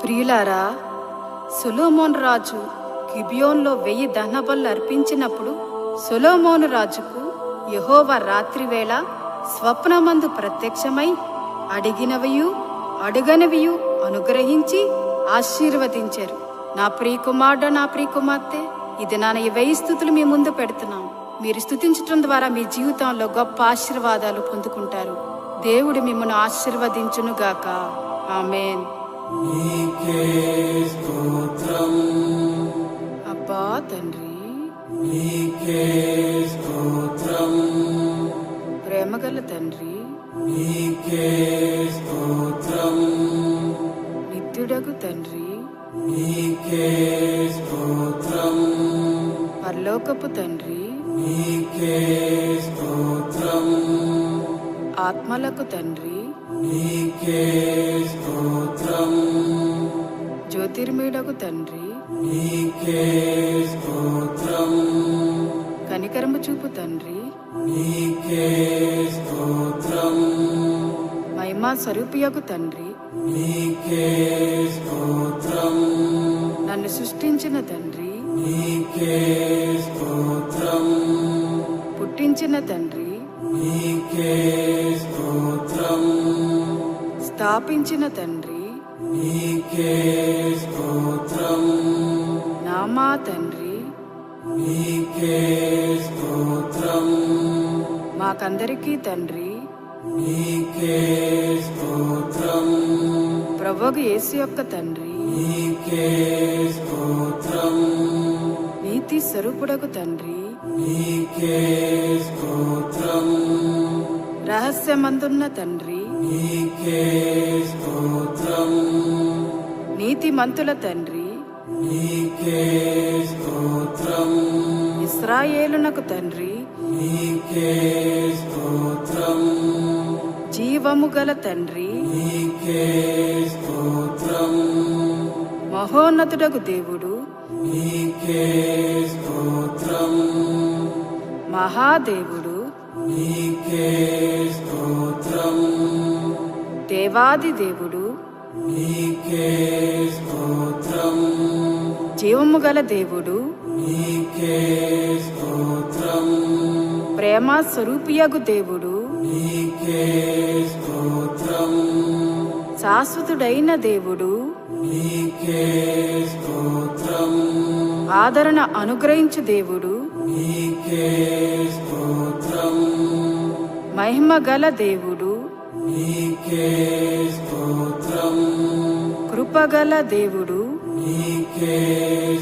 ప్రియులారా, సొలొమోను రాజు గిబియోన్లో 1000 దహనబలులు అర్పించినప్పుడు సొలొమోను రాజుకు యెహోవా రాత్రివేళ స్వప్నమందు ప్రత్యక్షమై అడిగినవియు అడుగనివియు అనుగ్రహించి ఆశీర్వదించారు. నా ప్రియకుమారుడు, నా ప్రియకుమార్తె, ఇది నా 1000 స్తుతులు మీ ముందు పెడుతున్నాం. మీరు స్తుతించటం ద్వారా మీ జీవితంలో గొప్ప ఆశీర్వాదాలు పొందుకుంటారు. దేవుడు మిమ్మల్ని ఆశీర్వదించునుగాక. ఆమేన్. నీకే స్తోత్రం, అబ్బా తండ్రి, నీకే స్తోత్రం, ప్రేమగల తండ్రి, నీకే స్తోత్రం, నిత్యుడగు తండ్రి, నీకే స్తోత్రం, పరలోకపు తండ్రి, నీకే స్తోత్రం, ఆత్మలకు తండ్రి, నీకే స్తోత్రం, జ్యోతిర్మయుడగు తండ్రి, నీకే స్తోత్రం, కనికరము చూపు తండ్రి, నీకే స్తోత్రం, మహిమా స్వరూపియగు తండ్రి, నీకే స్తోత్రం, నన్ను సృష్టించిన తండ్రి, నీకే స్తోత్రం, పుట్టించిన తండ్రి, నీకే స్తోత్రం, స్థాపించిన తండ్రి, నీకే స్తోత్రం, నామా తండ్రి, నీకే స్తోత్రం, మాకందరికీ తండ్రి, నీకే స్తోత్రం, ప్రభువు యేసు యొక్క తండ్రి, నీకే స్తోత్రం, నీతి స్వరూపుడగు తండ్రి, నీకే స్తోత్రం, రహస్యమందున్న తండ్రి, నీకే స్తోత్రం, నీతిమంతుల తండ్రి, నీకే స్తోత్రం, ఇశ్రాయేలునకు తండ్రి, నీకే స్తోత్రం, జీవము గల తండ్రి, నీకే స్తోత్రం, మహోన్నతుడగు దేవుడు, నీకే స్తోత్రం, మహాదేవుడు, నీకే స్తోత్రం, దేవాది దేవుడు, నీకే స్తోత్రం, జీవము గల దేవుడు, నీకే స్తోత్రం, ప్రేమ స్వరూపియగు దేవుడు, నీకే స్తోత్రం, శాశ్వతుడైన దేవుడు, నీకే స్తోత్రం, ఆదరణ అనుగ్రహించు దేవుడు, నీకే స్తోత్రం, మహిమ గల దేవుడు, నీకే స్తోత్రం, కృపగల దేవుడు, నీకే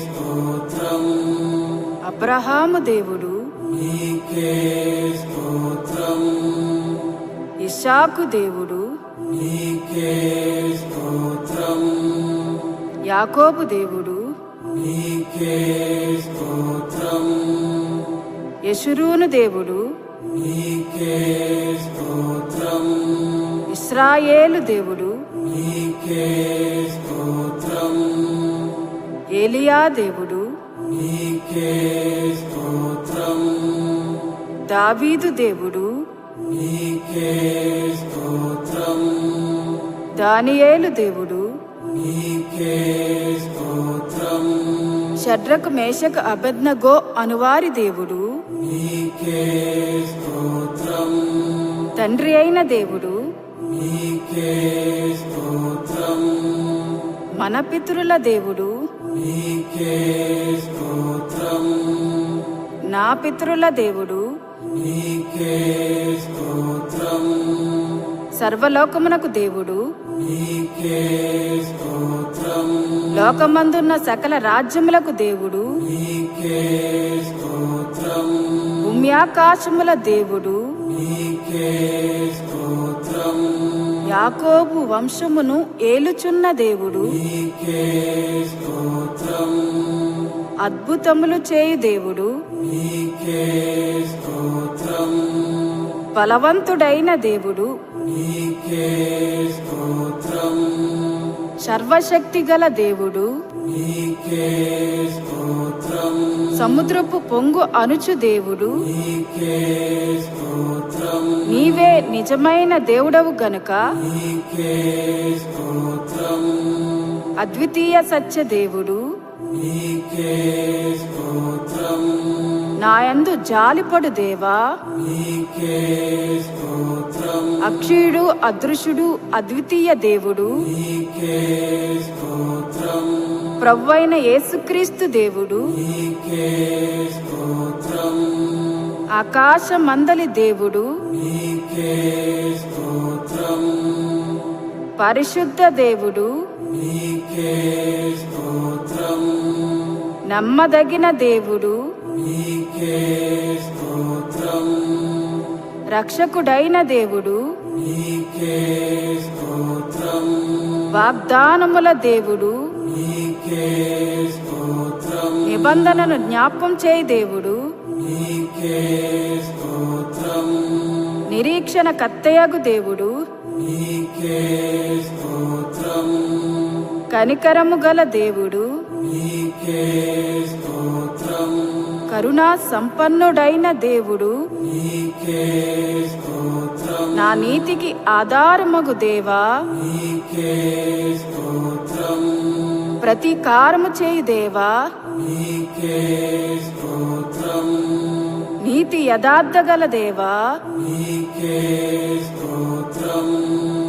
స్తోత్రం, అబ్రహాము దేవుడు, నీకే స్తోత్రం, ఇస్సాకు దేవుడు, నీకే స్తోత్రం, యాకోబు దేవుడు, నీకే స్తోత్రం, యెషురూను దేవుడు, నీకే స్తోత్రం, ఇశ్రాయేలు దేవుడు, నీకే స్తోత్రం, ఏలియా దేవుడు, నీకే స్తోత్రం, దావీదు దేవుడు, నీకే స్తోత్రం, దానియేలు దేవుడు, నీకే స్తోత్రం, షడ్రకు మేషకు అబేద్నెగో అనువారి దేవుడు, నీకే స్తోత్రం, తండ్రి అయిన దేవుడు, నీకే స్తోత్రం, మన పితరుల దేవుడు, నీకే స్తోత్రం, నా పితరుల దేవుడు, నీకే స్తోత్రం, సర్వలోకమునకు దేవుడు, నీకే స్తోత్రం, లోకమందున్న సకల రాజ్యములకు దేవుడు, నీకే స్తోత్రం, భూమ్యాకాశముల దేవుడు, నీకే స్తోత్రం, యాకోబు వంశమును ఏలుచున్న దేవుడు, నీకే స్తోత్రం, అద్భుతములు చేయు దేవుడు, నీకే స్తోత్రం, బలవంతుడైన దేవుడు, నీకే స్తోత్రం, సర్వశక్తి గల దేవుడు, నీకే స్తోత్రం, సముద్రపు పొంగు అణుచు దేవుడు, నీకే స్తోత్రం, నీవే నిజమైన దేవుడవు గనుక నీకే స్తోత్రం, అద్వితీయ సత్య దేవుడు, నీకే స్తోత్రం, నాయందు జాలిపడు దేవా, నీకే స్తోత్రం, అక్షయుడు అదృశ్యుడు అద్వితీయ దేవుడు, నీకే స్తోత్రం, ప్రభువైన యేసుక్రీస్తు దేవుడు, నీకే స్తోత్రం, ఆకాశమందలి దేవుడు, నీకే స్తోత్రం, పరిశుద్ధ దేవుడు, నీకే స్తోత్రం, నమ్మదగిన దేవుడు, నీకే స్తోత్రం, రక్షకుడైన దేవుడు, నీకే స్తోత్రం, వాగ్దానముల దేవుడు, నీకే స్తోత్రం, నిబంధనను జ్ఞాపకం చేయి దేవుడు, నీకే స్తోత్రం, నిరీక్షణ కత్తయగు దేవుడు, నీకే స్తోత్రం, కనికరము గల దేవుడు, నీకే స్తోత్రం, కరుణా సంపన్నుడైన దేవుడు, నీకే స్తోత్రం, నా నీతికి ఆధారమగు దేవా, నీకే స్తోత్రం, ప్రతీకారము చేయు దేవా, నీకే స్తోత్రం, నీతి యథార్థ గల దేవా, నీకే స్తోత్రం,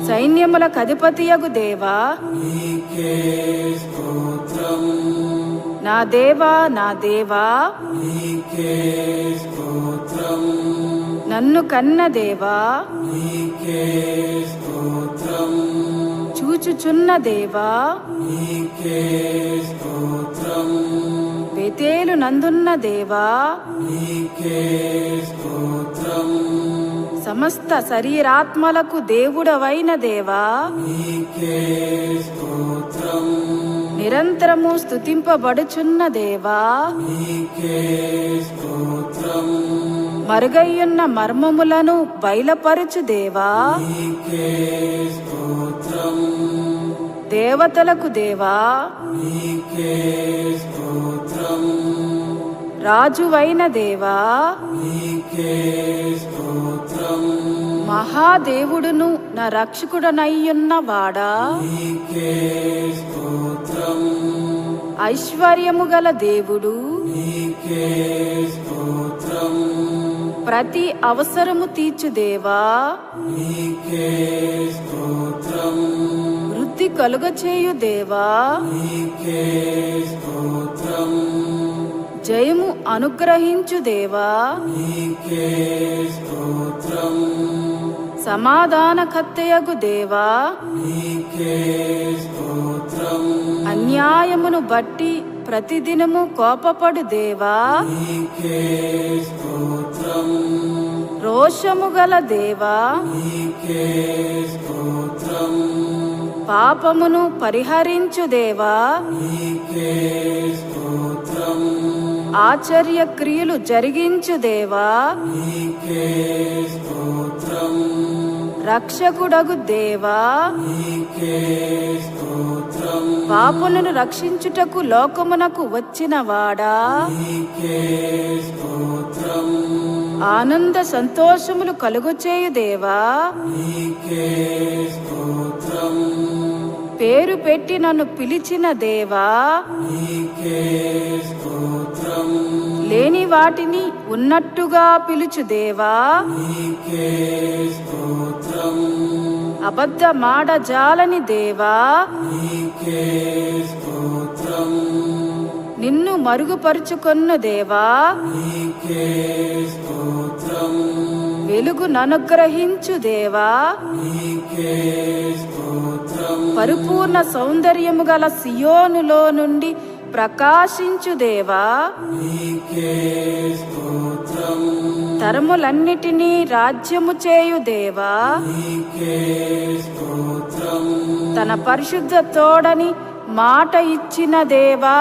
సైన్యములకు అధిపతియగు దేవా, నీకే స్తోత్రం, నా దేవా నా దేవా, నీకే స్తోత్రం, నన్ను కన్న దేవా, నీకే స్తోత్రం, చూచుచున్న దేవా, నీకే స్తోత్రం, బెతేలు నందున్న దేవా, నీకే స్తోత్రం, సమస్త శరీరాత్మలకు దేవుడవైన దేవా, నీకే స్తోత్రం, నిరంతరము స్తుతింపబడుచున్న దేవా, నీకే స్తోత్రం, మరుగయ్యున్న మర్మములను బయలుపరుచు దేవా, నీకే స్తోత్రం, దేవతలకు దేవా, నీకే స్తోత్రం, రాజువైన దేవా, నీకే స్తోత్రం, మహాదేవుడును నా రక్షకుడనయ్యున్న వాడా, నీకే స్తోత్రం, ఐశ్వర్యము గల దేవుడు, నీకే స్తోత్రం, ప్రతి అవసరము తీర్చు దేవా, నీకే స్తోత్రం, వృద్ధి కలుగచేయు దేవా, నీకే స్తోత్రం, జయము అనుగ్రహించు దేవా, నీకే స్తోత్రం, సమాధాన కత్తెయగు దేవా, నీకే స్తోత్రం, అన్యాయమును బట్టి ప్రతిదినము కోపపడు దేవా, నీకే స్తోత్రం, రోషము గల దేవా, నీకే స్తోత్రం, పాపమును పరిహరించు దేవా, నీకే స్తోత్రం, ఆశ్చర్య క్రియలు జరిగించు దేవా, నీకే స్తోత్రం, రక్షకుడగు దేవా, నీకే స్తోత్రం, పాపులను రక్షించుటకు లోకమునకు వచ్చిన వాడా, నీకే స్తోత్రం, ఆనంద సంతోషములు కలుగచేయు దేవా, నీకే స్తోత్రం, పేరు పెట్టి నన్ను పిలిచిన దేవా, నీకే స్తోత్రం, లేని వాటిని ఉన్నట్టుగా పిలుచు దేవా, నీకే స్తోత్రం, అబద్ధమాడ జాలని దేవా, నీకే స్తోత్రం, నిన్ను మరుగుపరుచుకొన్న దేవా, నీకే స్తోత్రం, వెలుగుననుగ్రహించు దేవా, నీకే స్తోత్రం, పరిపూర్ణ సౌందర్యము గల సియోనులో నుండి ప్రకాశించు దేవా, నీకే స్తోత్రం, తరములన్నిటినీ రాజ్యము చేయు దేవా, నీకే స్తోత్రం, తన పరిశుద్ధ తోడని మాట ఇచ్చిన దేవా,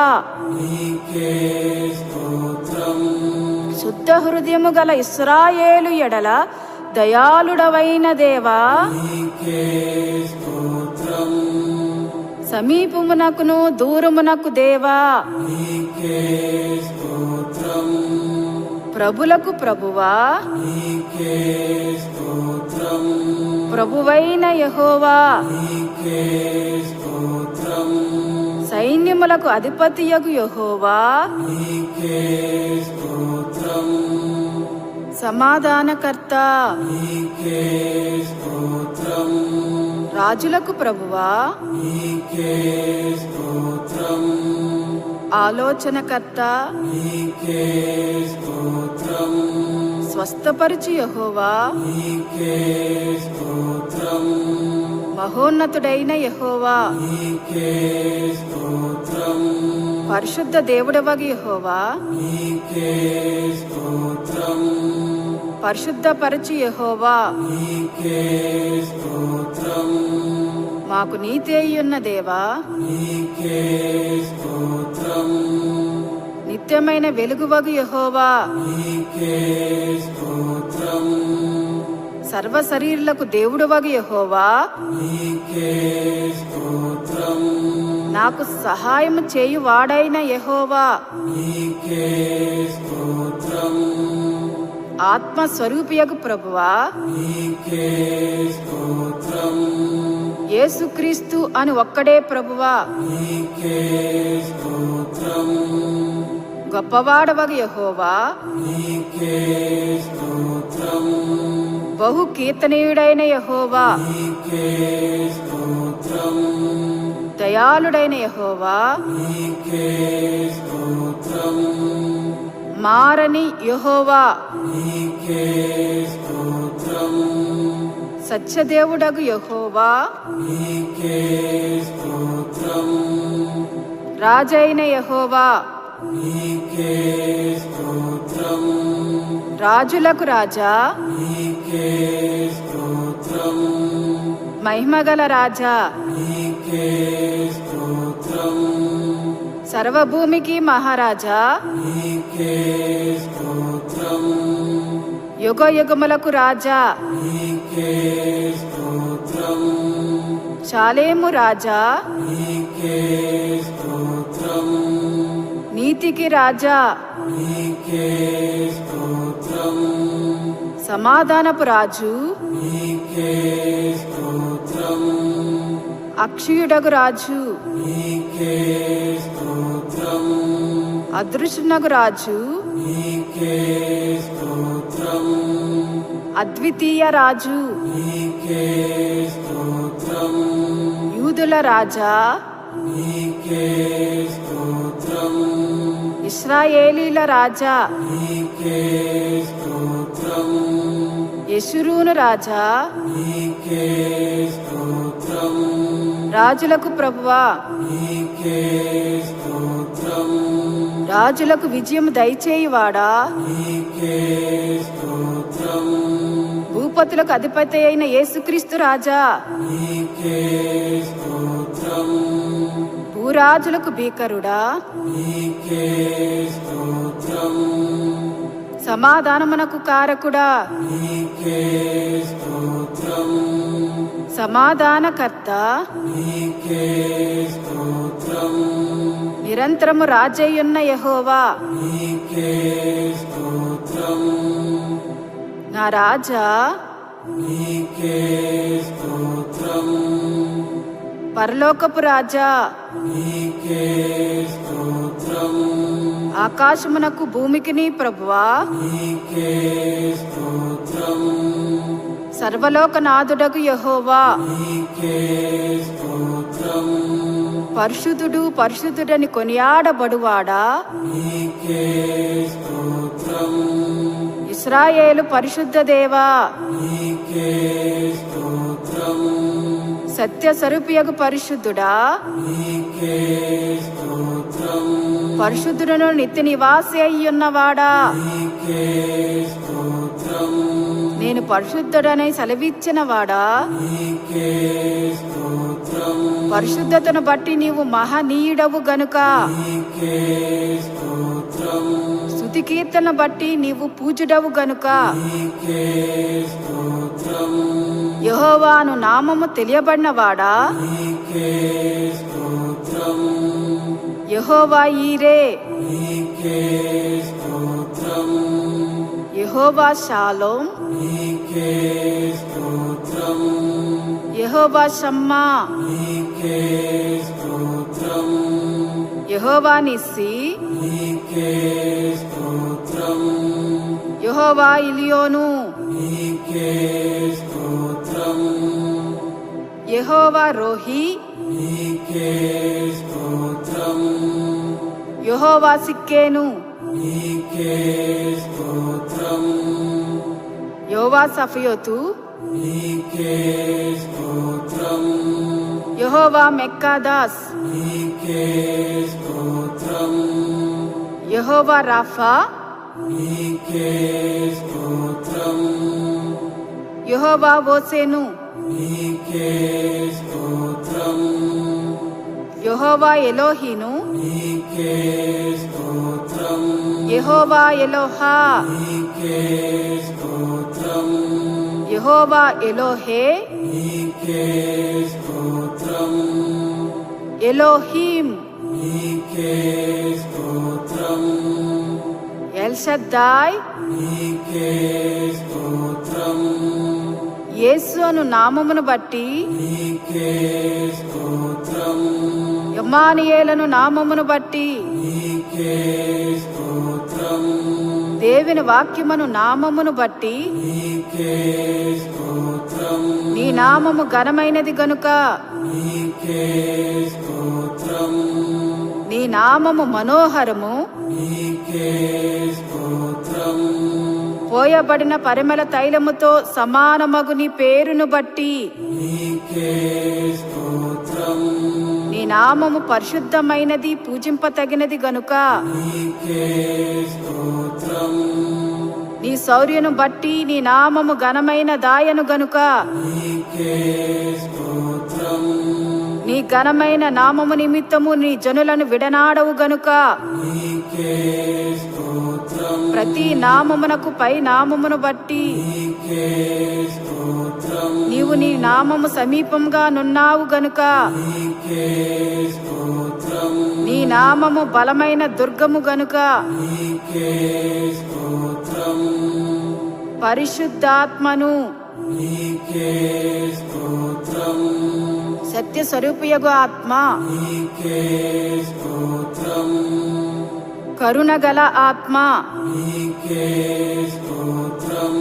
నీకే స్తోత్రం, శుద్ధ హృదయము గల ఇశ్రాయేలు ఎడల దయాళుడవైన దేవా, నీకే స్తోత్రం, సమీపమునకును దూరమునకు దేవా, నీకే స్తోత్రం, ప్రభులకు ప్రభువా, నీకే స్తోత్రం, ప్రభువైన యెహోవా, నీకే స్తోత్రం, సైన్యములకు అధిపతియగు యెహోవా, నీకే స్తోత్రం సమాధానకర్త, నీకే స్తోత్రం రాజులకు ప్రభువా, నీకే స్తోత్రం ఆలోచనకర్త, నీకే స్తోత్రం స్వస్థపరిచి యెహోవా, నీకే స్తోత్రం మహోన్నతుడైన యెహోవా, నీకే స్తోత్రం పరిశుద్ధ దేవుడవగు యెహోవా, నీకే స్తోత్రం పరిశుద్ధపరచి యెహోవా, నీకే స్తోత్రం మాకు నీతి అయ్యున్న దేవా, నీకే స్తోత్రం నిత్యమైన వెలుగువగు యెహోవా, నీకే స్తోత్రం సర్వ శరీరులకు దేవుడవగు యెహోవా, నీకే స్తోత్రం నాకు సహాయము చేయువాడైన యెహోవా, నీకే స్తోత్రం ఆత్మస్వరూపియగు ప్రభువా, నీకే స్తోత్రం యేసుక్రీస్తు అని ఒక్కడే ప్రభువా, నీకే స్తోత్రం గొప్పవాడవగు యెహోవా, నీకే స్తోత్రం బహు కీర్తనీయుడైన యెహోవా, నీకే స్తోత్రం దయాళుడైన యెహోవా, నీకే స్తోత్రం మారని యెహోవా, నీకే స్తోత్రం సత్యదేవుడగు యెహోవా, నీకే స్తోత్రం రాజైన యెహోవా, నీకే స్తోత్రం రాజులకు రాజా, నీకే స్తోత్రం మహిమగల రాజా, నీకే స్తోత్రం సర్వభూమికి మహారాజా, నీకే స్తోత్రం యుగ యుగములకు రాజా, నీకే స్తోత్రం షాలేము రాజా, నీకే స్తోత్రం నీతికి రాజా, నీకే స్తోత్రం సమాధానపు రాజు, నీకే స్తోత్రం అక్షయుడగు రాజు, నీకే స్తోత్రం అదృశ్యునగు రాజు, నీకే స్తోత్రం అద్వితీయ రాజు, నీకే స్తోత్రం యూదుల రాజా, నీకే స్తోత్రం ఇశ్రాయేలీల రాజా, నీకే స్తోత్రం యెషురూను రాజా, నీకే స్తోత్రం రాజులకు ప్రభువా, నీకే స్తోత్రం రాజులకు విజయం దయచేయువాడా, నీకే స్తోత్రం భూపతులకు అధిపతి అయిన యేసుక్రీస్తు రాజా, నీకే స్తోత్రం భూరాజులకు భీకరుడా, నీకే స్తోత్రం సమాధానమునకు కారకుడా, నీకే స్తోత్రం సమాధానకర్త, నీకే స్తోత్రం నిరంతరము రాజయ్యున్న యెహోవా, నీకే స్తోత్రం నా రాజా, నీకే స్తోత్రం పరలోకపు రాజా, నీకే స్తోత్రం ఆకాశమునకు భూమికిని ప్రభువా, నీకే స్తోత్రం సర్వలోకనాథుడగు యెహోవా, నీకే స్తోత్రం పరిశుద్ధుడు పరిశుద్ధుడని కొనియాడబడువాడా, నీకే స్తోత్రం ఇశ్రాయేలు పరిశుద్ధ దేవా, నీకే స్తోత్రం సత్య స్వరూపియగు పరిశుద్ధుడా, నీకే స్తోత్రం పరిశుద్ధుడును నిత్య నివాసి అయ్యున్నవాడా, నీకే స్తోత్రం నేను పరిశుద్ధుడనై సెలవిచ్చిన వాడా, నీకే స్తోత్రం పరిశుద్ధతను బట్టి నీవు మహనీయుడవు గనుక, నీకే స్తోత్రం స్తుతి కీర్తన బట్టి నీవు పూజుడవు గనుక, నీకే స్తోత్రం యెహోవాను నామము తెలియబడినవాడా, నీకే స్తోత్రం యెహోవా ఈరే, నీకే స్తోత్రం యెహోవా షాలోం, నీకే స్తోత్రం యెహోవా షమ్మా, నీకే స్తోత్రం యెహోవా నిస్సి, నీకే స్తోత్రం యెహోవా ఇలియోను, నీకే స్తోత్రం యెహోవా రోహి, నీకే స్తోత్రం యెహోవా సిక్కేను, నీకే స్తోత్రం యెహోవా సఫయోతు, నీకే స్తోత్రం యెహోవా మెక్కాదాస్, నీకే స్తోత్రం యెహోవా రాఫా, నీకే స్తోత్రం యెహోవా ఓసేను, నీకే స్తోత్రం యెహోవా ఎలోహీను, నీకే స్తోత్రం యెహోవా ఎలోహా, నీకే స్తోత్రం యెహోవా ఎలోహే, నీకే స్తోత్రం ఎలోహీం, నీకే స్తోత్రం ఎల్షద్దాయ్, నీకే స్తోత్రం యేసు అను నామమును బట్టి, నీకే స్తోత్రం యెమ్మానుయేలను నామమును బట్టి, నీకే స్తోత్రం దేవుని వాక్యమును నామమును బట్టి, నీకే స్తోత్రం నీ నామము ఘనమైనది గనుక, నీకే స్తోత్రం నీ నామము మనోహరము, నీకే స్తోత్రం పోయబడిన పరిమళ తైలముతో సమానమగు నీ పేరును బట్టి, నీకే స్తోత్రం నీ నామము పరిశుద్ధమైనది, పూజింపతగినది గనుక, నీకే స్తోత్రం నీ శౌర్యను బట్టి నీ నామము ఘనమైన దాయను గనుక, నీకే స్తోత్రం నీ ఘనమైన నామము నిమిత్తము నీ జనులను విడనాడవు గనుక, నీకే స్తోత్రం ప్రతి నామమునకు పై నామమును బట్టి నీకే స్తోత్రం నీవు నీ నామము సమీపంగా నున్నావు గనుక, నీకే స్తోత్రం నీ నామము బలమైన దుర్గము గనుక, నీకే స్తోత్రం పరిశుద్ధాత్మను, నీకే స్తోత్రం సత్య స్వరూపియగు ఆత్మ, నీకే స్తోత్రం కరుణగల ఆత్మ, నీకే స్తోత్రం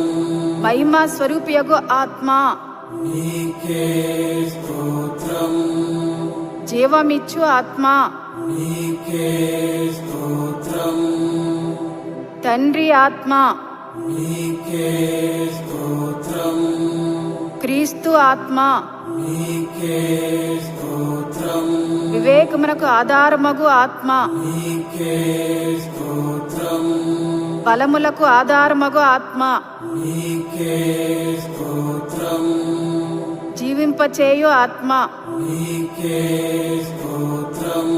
మహిమా స్వరూపియగు ఆత్మ, నీకే స్తోత్రం జీవమిచ్చు ఆత్మ, నీకే స్తోత్రం తండ్రి ఆత్మ, నీకే స్తోత్రం క్రీస్తు ఆత్మ, నీకే స్తోత్రం వివేకమునకు ఆధారమగు ఆత్మ, నీకే స్తోత్రం బలములకు ఆధారమగు ఆత్మ, నీకే స్తోత్రం జీవింపచేయు ఆత్మ, నీకే స్తోత్రం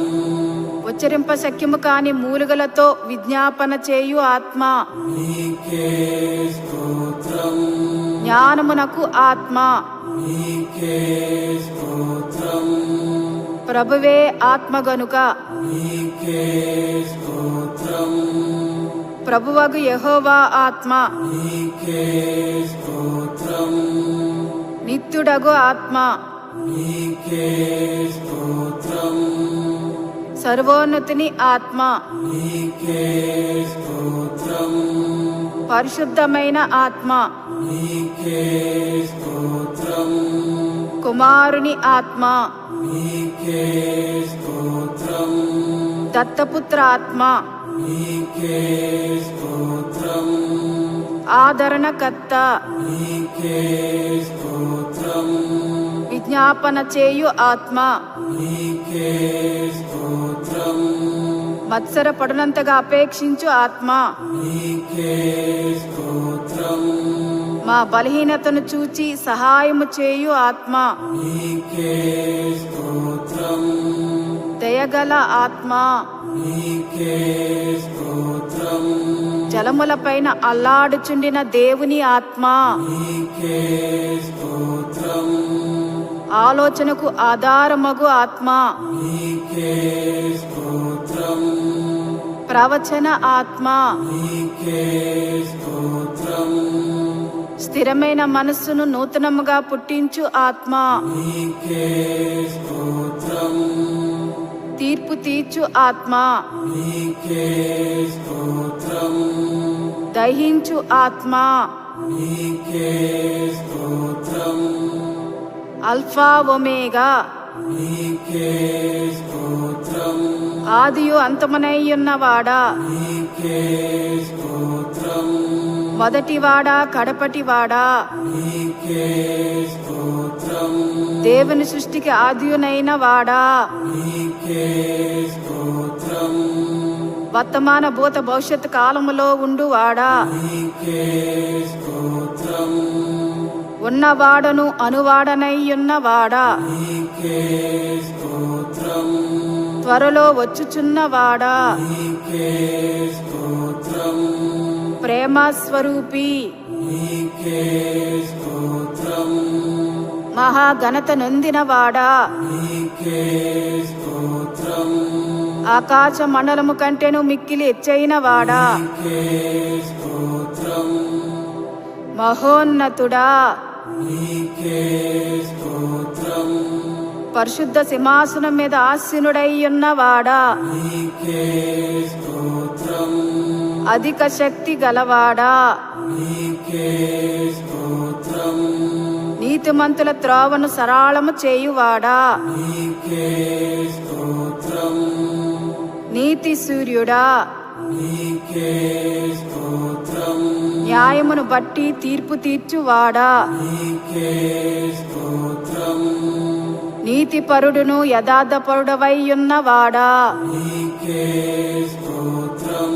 ఉచ్చరింప శక్యము కాని మూలుగలతో విజ్ఞాపన చేయు ఆత్మ, నీకే స్తోత్రం జ్ఞానమునకు ఆత్మ, నీకే స్తోత్రం ప్రభువే ఆత్మ గనుక, నీకే స్తోత్రం ప్రభువగు యెహోవా ఆత్మ, నీకే స్తోత్రం నిత్యుడగు ఆత్మ, నీకే స్తోత్రం సర్వోన్నతుని ఆత్మ, నీకే స్తోత్రం పరిశుద్ధమైన ఆత్మ, నీకే స్తోత్రం కుమారుని ఆత్మ, నీకే స్తోత్రం దత్తపుత్ర ఆత్మ, నీకే స్తోత్రం ఆదరణకర్త, నీకే స్తోత్రం విజ్ఞాపన చేయు ఆత్మ, నీకే స్తోత్రం మత్సరపడునంతగా అపేక్షించు ఆత్మ, నీకే స్తోత్రం మా బలహీనతను చూచి సహాయము చేయు ఆత్మ, నీకే స్తోత్రం దయగల ఆత్మ, నీకే స్తోత్రం జలములపైన అల్లాడుచుండిన దేవుని ఆత్మ, నీకే స్తోత్రం ఆలోచనకు ఆధారమగు ఆత్మ, నీకే స్తోత్రం ప్రవచన ఆత్మ, నీకే స్తోత్రం స్థిరమైన మనస్సును నూతనముగా పుట్టించు ఆత్మ, నీకే స్తోత్రం తీర్పు తీర్చు ఆత్మ, నీకే స్తోత్రం, దహించు ఆత్మ, నీకే స్తోత్రం, అల్ఫా ఒమేగా, నీకే స్తోత్రం, ఆదియు అంతమునైయున్నవాడా, నీకే స్తోత్రం, మొదటివాడా కడపటివాడా, నీకే స్తోత్రం, దేవుని సృష్టికి ఆదియునైన వాడా, నీకే స్తోత్రం, వర్తమాన భూత భవిష్యత్ కాలములో ఉండువాడా, నీకే స్తోత్రం, ఉన్నవాడను అనువాడనైయున్నవాడా, నీకే స్తోత్రం, త్వరలో వచ్చుచున్నవాడా, నీకే స్తోత్రం, ప్రేమ స్వరూపి, నీకే స్తోత్రం, మహాఘనత నొందినవాడా, నీకే స్తోత్రం, ఆకాశ మండలము కంటేను మిక్కిలి ఎచ్చైనవాడా, నీకే స్తోత్రం, మహోన్నతుడా, నీకే స్తోత్రం, పరిశుద్ధ సింహాసనం మీద ఆసీనుడైయున్నవాడా, నీకే స్తోత్రం, అధిక శక్తి గలవాడా, నీకే స్తోత్రం, నీతిమంతుల త్రోవను సరళము చేయువాడా, నీకే స్తోత్రం, నీతి సూర్యుడా, నీకే స్తోత్రం, న్యాయమును బట్టి తీర్పు తీర్చువాడా, నీకే స్తోత్రం, నీతిపరుడును యథార్థపరుడవైయున్నవాడా, నీకే స్తోత్రం,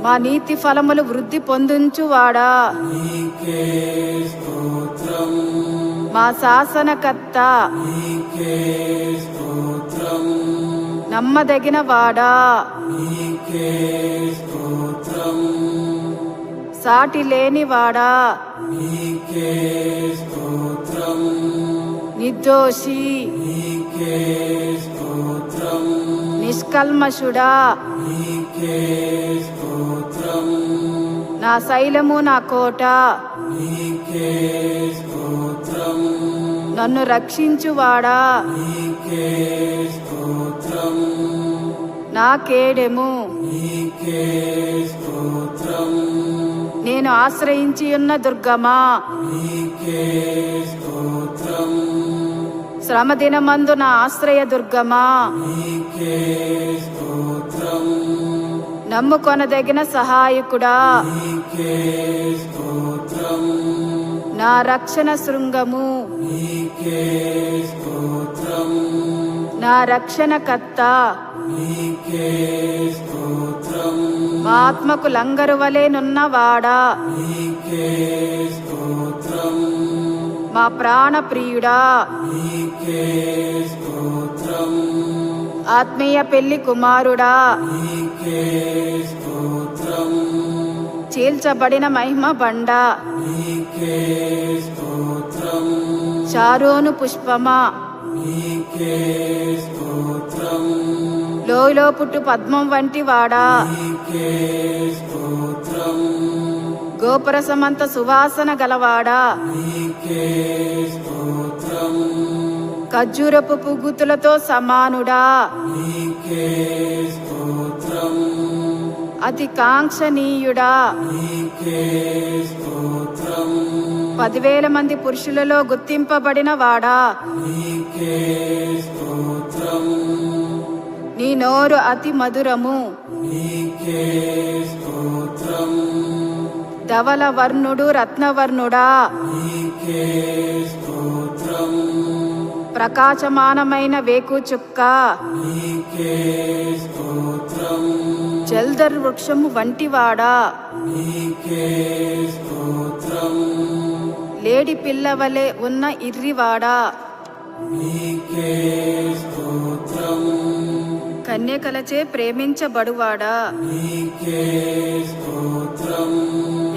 మా నీతి ఫలములు వృద్ధి పొందుంచువాడా, నీకే స్తోత్రం, మా శాసనకర్త, నీకే స్తోత్రం, నమ్మదగిన వాడా, నీకే స్తోత్రం, సాటి లేనివాడా, నీకే స్తోత్రం, నిర్దోషి, నీకే స్తోత్రం, నిష్కల్మషుడా, నీకే స్తోత్రం, నా శైలము నా కోట, నీకే స్తోత్రం, నన్ను రక్షించువాడా, నీకే స్తోత్రం, నా కేడెము, నీకే స్తోత్రం, నేను ఆశ్రయించి ఉన్న దుర్గమా, నీకే స్తోత్రం, శ్రమదినమందు నా ఆశ్రయ దుర్గమా, నీకే స్తోత్రం, నమ్ముకొనదగిన సహాయకుడా, నీకే స్తోత్రం, నా రక్షణ శృంగము, నీకే స్తోత్రం, నా రక్షణకర్త, నీకే స్తోత్రం, మా ఆత్మకు లంగరు వలెనున్నవాడా, నీకే స్తోత్రం, మా ప్రాణ ప్రియుడా, నీకే స్తోత్రం, ఆత్మీయ పెళ్లి కుమారుడా, నీకే స్తోత్రం, చీల్చబడిన మహిమ బండ, నీకే స్తోత్రం, చారోను పుష్పమా, నీకే స్తోత్రం, లోయలో పుట్టు పద్మం వంటి వాడా, నీకే స్తోత్రం, గోపురసమంత సువాసన గలవాడా, నీకే స్తోత్రం, ఖర్జూరపు పువ్వుతులతో సమానుడా, నీకే స్తోత్రం, అతి కాంక్షణీయుడా, నీకే స్తోత్రం, 10,000 మంది పురుషులలో గుర్తింపబడిన వాడా, నీకే స్తోత్రం, నీ నోరు అతి మధురము, నీకే స్తోత్రం, ధవల వర్ణుడు రత్నవర్ణుడా, నీకే స్తోత్రం, ప్రకాశమానమైన వేకు చుక్క, నీకే స్తోత్రం, జల్దర్ వృక్షము వంటివాడా, నీకే స్తోత్రం, లేడి పిల్లవలే ఉన్న ఇర్రివాడా, నీకే స్తోత్రం, కన్యకలచే ప్రేమించబడువాడా, నీకే స్తోత్రం,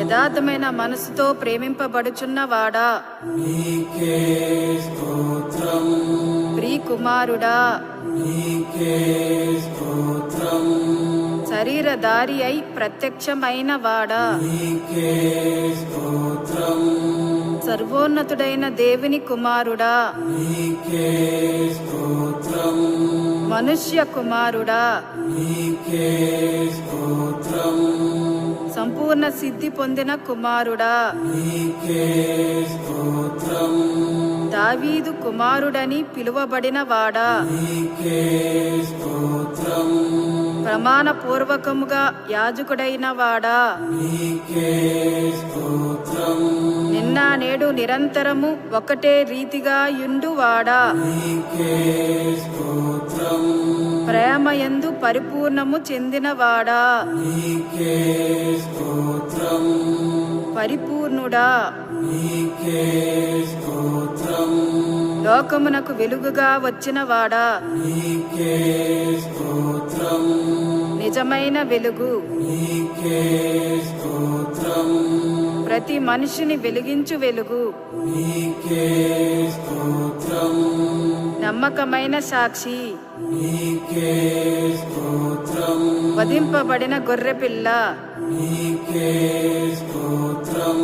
యథార్థమైన మనసుతో ప్రేమింపబడుచున్నవాడా, నీకే స్తోత్రం, ప్రియకుమారుడా, నీకే స్తోత్రం, శరీరధారి అయి ప్రత్యక్షమైన వాడా, నీకే స్తోత్రం, సర్వోన్నతుడైన దేవుని కుమారుడా, నీకే స్తోత్రం, మనుష్య కుమారుడా, నీకే స్తోత్రం సంపూర్ణ సిద్ధి పొందిన కుమారుడా, నీకే స్తోత్రం దావీదు కుమారుడని పిలువబడిన వాడా, నీకే స్తోత్రం ప్రమాణ పూర్వకముగా యాజకుడైన వాడా, నీకే స్తోత్రం నిన్న నేడు నిరంతరము ఒకటే రీతిగా యుండువాడా, నీకే స్తోత్రం ప్రేమయందు పరిపూర్ణము చెందినవాడా, నీకే స్తోత్రం పరిపూర్ణుడా, నీకే స్తోత్రం లోకమునకు వెలుగుగా వచ్చినవాడా, నీకే స్తోత్రం నిజమైన వెలుగు, నీకే స్తోత్రం ప్రతి మనిషిని వెలిగించు వెలుగు, నీకే స్తోత్రం నమ్మకమైన సాక్షి, నీకే స్తోత్రం వధింపబడిన గొర్రెపిల్ల, నీకే స్తోత్రం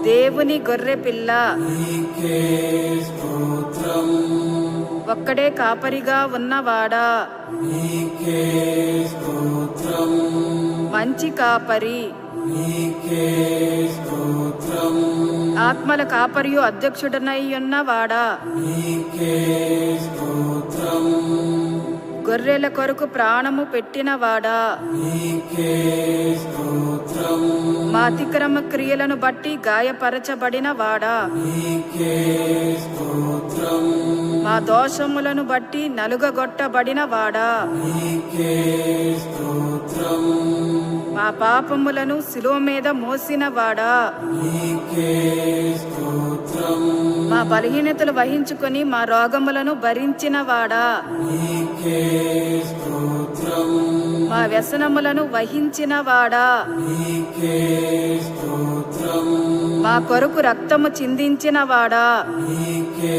దేవుని గొర్రెపిల్ల, నీకే స్తోత్రం ఒక్కడే కాపరిగా ఉన్నవాడా, నీకే స్తోత్రం మంచి కాపరి, నీకే స్తోత్రం ఆత్మల కాపరియు అధ్యక్షుడనై ఉన్నవాడా, నీకే స్తోత్రం గొర్రెల కొరకు ప్రాణము పెట్టినవాడా, నీకే స్తోత్రం మా అతిక్రమ క్రియలను బట్టి గాయపరచబడిన వాడా, నీకే స్తోత్రం మా దోషములను బట్టి నలుగగొట్టబడిన వాడా, నీకే స్తోత్రం మా పాపములను శిలువ మీద మోసిన వాడా, నీకే స్తోత్రం మా బలహీనతలు వహించుకొని మా రోగములను భరించిన వాడా, నీకే స్తోత్రం మా వ్యసనములను వహించిన వాడా, నీకే స్తోత్రం మా కొరకు రక్తము చిందించిన వాడా, నీకే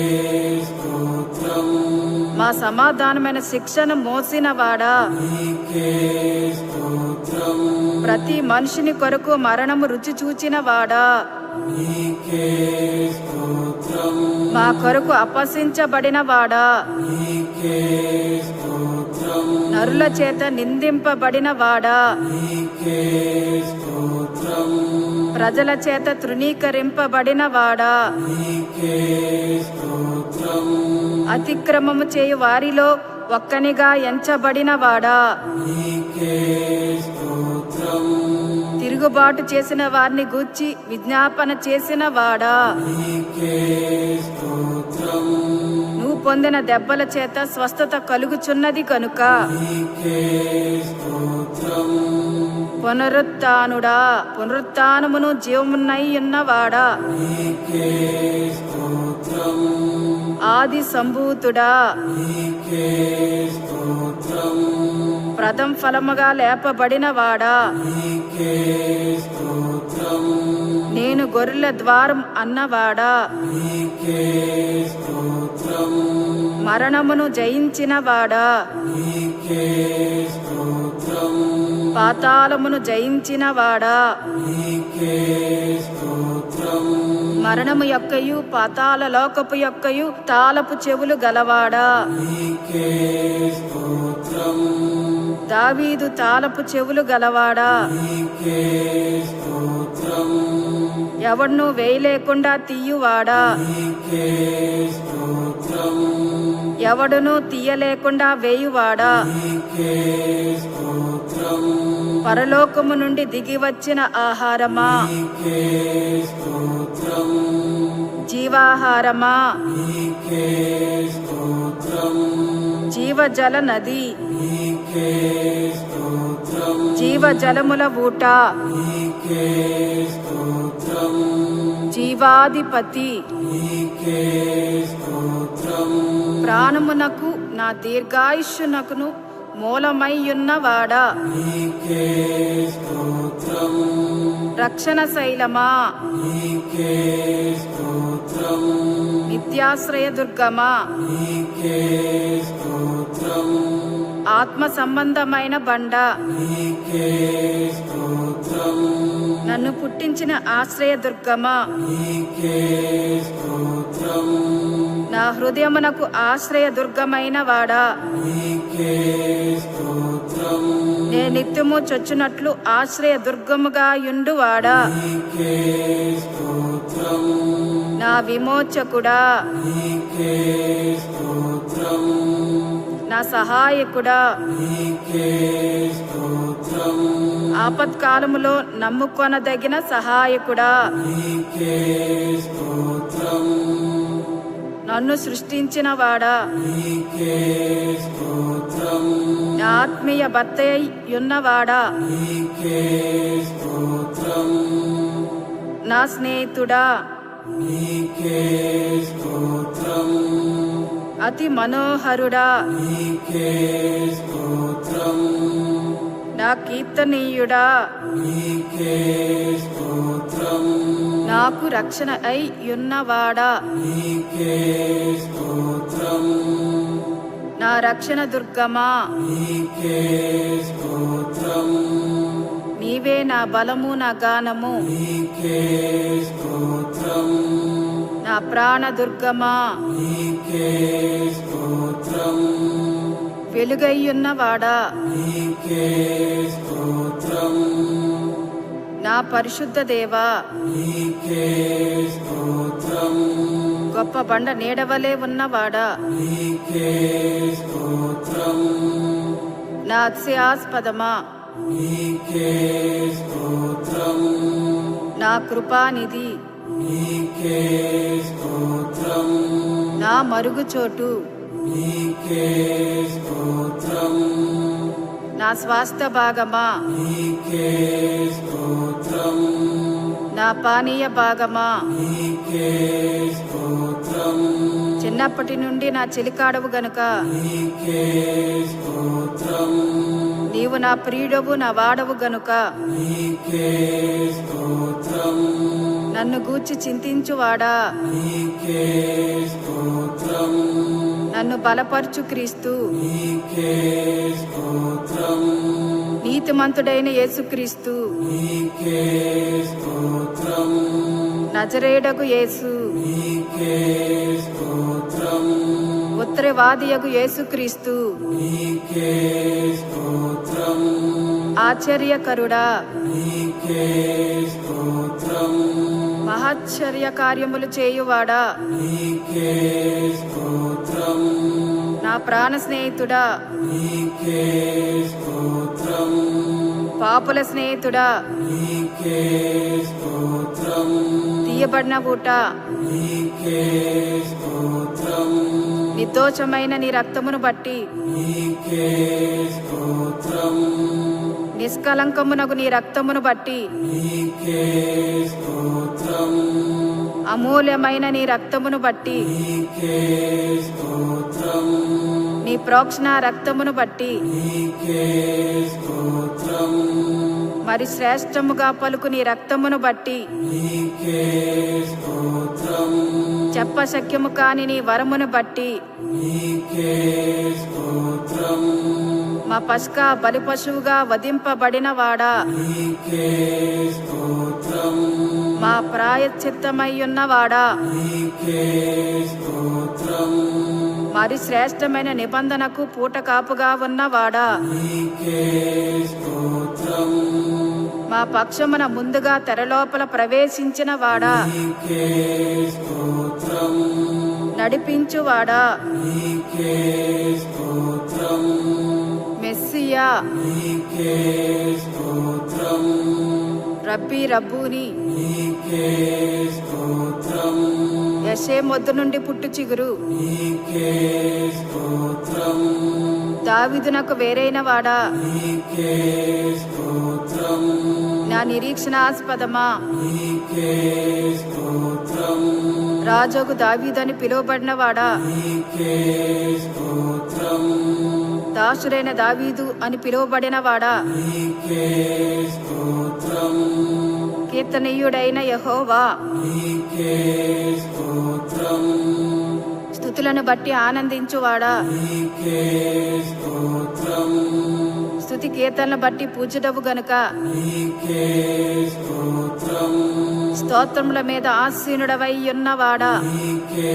స్తోత్రం మా సమాధానమైన శిక్షను మోసిన వాడా, నీకే స్తోత్రం ప్రతి మనిషిని కొరకు మరణము రుచి చూచిన వాడా, నీకే స్తోత్రం మా కొరకు అపహసించబడిన వాడా, నీకే స్తోత్రం నరుల చేత నిందింపబడిన వాడా, నీకే స్తోత్రం ప్రజల చేత తృణీకరింపబడిన వాడా, నీకే స్తోత్రం అతిక్రమము చేయు వారిలో ఒక్కనిగా ఎంచబడిన వాడా, నీకే స్తోత్రం తిరుగుబాటు చేసిన వారిని గూర్చి విజ్ఞాపన చేసిన వాడా, నీకే స్తోత్రం నువ్వు పొందిన దెబ్బల చేత స్వస్థత కలుగుచున్నది కనుక నీకే స్తోత్రం పునరుత్థానుడా, పునరుత్థానమును జీవమునై ఉన్నవాడా, నీకే స్తోత్రం ఆది సంభూతుడా, నీకే స్తోత్రం ప్రథమ ఫలముగా లేపబడిన వాడా, నీకే స్తోత్రం నేను గొర్రెల ద్వారం అన్నవాడా, నీకే స్తోత్రం మరణమును జయించిన వాడా, నీకే స్తోత్రం పాతాళమును జయించిన వాడా, నీకే స్తోత్రం మరణము యొక్కయు పాతాళ లోకపు యొక్కయు తాళపు చెవులు గలవాడా, నీకే స్తోత్రం దావీదు తాళపు చెవులు గలవాడా, నీకే స్తోత్రం ఎవడ్ను వేయలేకుండా తీయువాడా, నీకే స్తోత్రం ఎవడును తీయలేకుండా వేయువాడా, నీకే స్తోత్రం పరలోకము నుండి దిగి వచ్చిన ఆహారమా, నీకే స్తోత్రం జీవాహారమా, నీకే స్తోత్రం జీవజల నది, నీకే స్తోత్రం జీవజలముల ఊట, నీకే స్తోత్రం జీవాధిపతి, నీకే స్తోత్రం ప్రాణమునకు నా దీర్ఘాయుష్యునకును మూలమైయున్నవాడా, నీకే స్తోత్రం రక్షణ శైలమా, నీకే స్తోత్రం నిత్యాశ్రయ దుర్గమా, నీకే స్తోత్రం ఆత్మ సంబంధమైన బండ, నీకే స్తోత్రం నన్ను పుట్టించిన ఆశ్రయ దుర్గమా, నీకే స్తోత్రం నా హృదయమునకు ఆశ్రయ దుర్గమైన వాడా, నీకే స్తోత్రం నే నిత్యము చొచ్చునట్లు ఆశ్రయ దుర్గముగా యుండువాడా, నీకే స్తోత్రం నా విమోచకుడా, నీకే స్తోత్రం నా సహాయకుడా, నీకే స్తోత్రం ఆపత్కాలములో నమ్ముకొనదగిన సహాయకుడా, నీకే స్తోత్రం నన్ను సృష్టించిన వాడా, నీకే స్తోత్రం నా ఆత్మీయ భర్తయ్య యున్నవాడా, నీకే స్తోత్రం నా స్నేహితుడా, నీకే స్తోత్రం అతి మనోహరుడా, నీకే స్తోత్రం నా కీర్తనీయుడా, నీకే స్తోత్రం నాకు రక్షణ అయి యున్నవాడా, నీకే స్తోత్రం నా రక్షణ దుర్గమా, నీకే స్తోత్రం నీవే నా బలము నా గానము, నీకే స్తోత్రం నా ప్రాణ దుర్గమా, నీకే స్తోత్రం వెలుగయ్యున్నవాడా, నీకే స్తోత్రం నా పరిశుద్ధ దేవా, నీకే స్తోత్రం గొప్ప బండ నీడవలే ఉన్నవాడా, నీకే స్తోత్రం నా అతిశయాస్పదమా, నీకే స్తోత్రం నా కృపానిధి, నీకే స్తోత్రం నా మరుగుచోటు, నీకే స్తోత్రం నా స్వాస్థ్య భాగమా, నీకే స్తోత్రం నా పానీయ భాగమా, నీకే స్తోత్రం చిన్నప్పటి నుండి నా చెలికాడవు గనుక నీకే స్తోత్రం నీవు నా ప్రియుడవు నా వాడవు గనుక నీకే స్తోత్రం నన్ను గూర్చి చింతించువాడా, నీకే స్తోత్రం నన్ను బలపరచు క్రీస్తు, నీకే స్తోత్రం నీతిమంతుడైన యేసుక్రీస్తు, నీకే స్తోత్రం నజరేయుడగు యేసు, నీకే స్తోత్రం ఉత్తరవాదియగు యేసుక్రీస్తు, నీకే స్తోత్రం ఆశ్చర్యకరుడా, నీకే స్తోత్రం మహాశ్చర్య కార్యములు చేయువాడా, నీకే స్తోత్రం నా ప్రాణ స్నేహితుడా, నీకే స్తోత్రం పాపుల స్నేహితుడా, నీకే స్తోత్రం తీయబడిన ఊట, నీకే స్తోత్రం నిర్దోషమైన నీ రక్తమును బట్టి నీకే స్తోత్రం నిష్కలంకమునగు నీ రక్తమును బట్టి నీకే స్తోత్రం అమూల్యమైన నీ రక్తమును బట్టి నీకే స్తోత్రం నీ ప్రోక్షణ రక్తమును బట్టి నీకే స్తోత్రం మరి శ్రేష్టముగా పలుకు నీ రక్తమును బట్టి నీకే స్తోత్రం చెప్పశక్యము కాని నీ వరమును బట్టి నీకే స్తోత్రం మా పస్కా బలి పశువుగా వధింపబడిన వాడా, నీకే స్తోత్రం మా ప్రాయశ్చిత్తమయ్యున్నవాడా, నీకే స్తోత్రం మరి శ్రేష్టమైన నిబంధనకు పూటకాపుగా ఉన్నవాడా, నీకే స్తోత్రం మా పక్షమున ముందుగా తెరలోపల ప్రవేశించిన వాడా, నీకే స్తోత్రం నడిపించువాడా, నీకే స్తోత్రం మెస్సియా, నీకే స్తోత్రం రబ్బీ రబ్బూని, నీకే స్తోత్రం యెషే మొద్దు నుండి పుట్టు చిగురు, నీకే స్తోత్రం దావీదునకు వేరైన వాడా, నీకే స్తోత్రం నా నిరీక్షణాస్పదమా, నీకే స్తోత్రం రాజుకు దావీదని పిలువబడిన వాడా, నీకే స్తోత్రం దాసుడైన దావీదు అని పిలువబడిన వాడా, నీకే స్తోత్రం కీర్తనీయుడైన యెహోవా, నీకే స్తోత్రం స్తుతులను బట్టి ఆనందించువాడా, నీకే స్తోత్రం స్తుతి కీర్తనలను బట్టి పూజుడవు గనుక నీకే స్తోత్రం స్తోత్రముల మీద ఆసీనుడవై ఉన్నవాడా, నీకే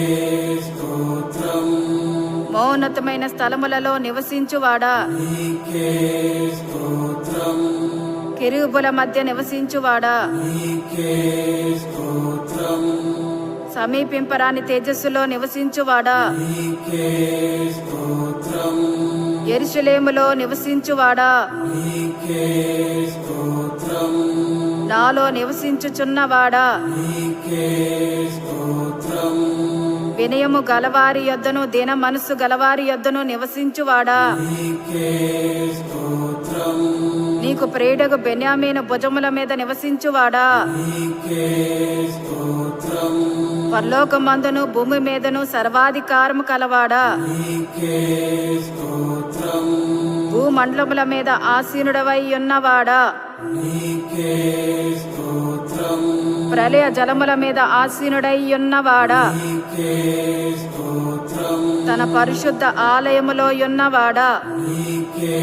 స్తోత్రం మౌన్నతమైన స్థలములలో నివసించువాడా, నీకే స్తోత్రం కెరూబుల మధ్య నివసించువాడా, నీకే స్తోత్రం సమీపింపరాని తేజస్సులో నివసించువాడా, నీకే స్తోత్రం యెరూషలేములో నివసించువాడా, నీకే స్తోత్రం నాలో నివసించుచున్నవాడా, నీకే స్తోత్రం వినయము గలవారి యొద్దను దీన మనస్సు గలవారి యొద్దను నివసించువాడా, నీకే స్తోత్రం నీకు ప్రియుడగు బెన్యామీను భుజముల మీద నివసించువాడా, నీకే స్తోత్రం పరలోకమందును భూమి మీదను సర్వాధికారము కలవాడా, నీకే స్తోత్రం భూమండలముల మీద ఆసీనుడవై ఉన్నవాడా, నీకే స్తోత్రం ప్రళయ జలముల మీద ఆసీనుడై ఉన్నవాడా, నీకే స్తోత్రం తన పరిశుద్ధ ఆలయములో ఉన్నవాడా, నీకే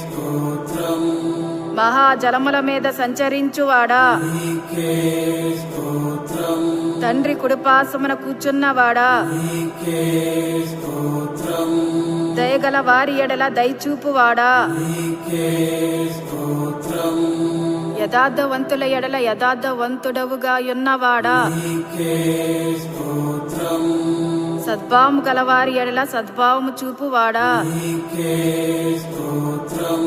స్తోత్రం మహాజలముల మీద సంచరించువాడా, నీకే స్తోత్రం తండ్రి కుడిపాసమున కూర్చున్నవాడా, నీకే స్తోత్రం దయగల వారి ఎడల దయచూపువాడా, నీకే స్తోత్రం యథార్థవంతుల ఎడల యథార్థవంతుడవుగా ఉన్నవాడా, నీకే స్తోత్రం సద్భావము గలవారి ఎడల సద్భావము చూపువాడా, నీకే స్తోత్రం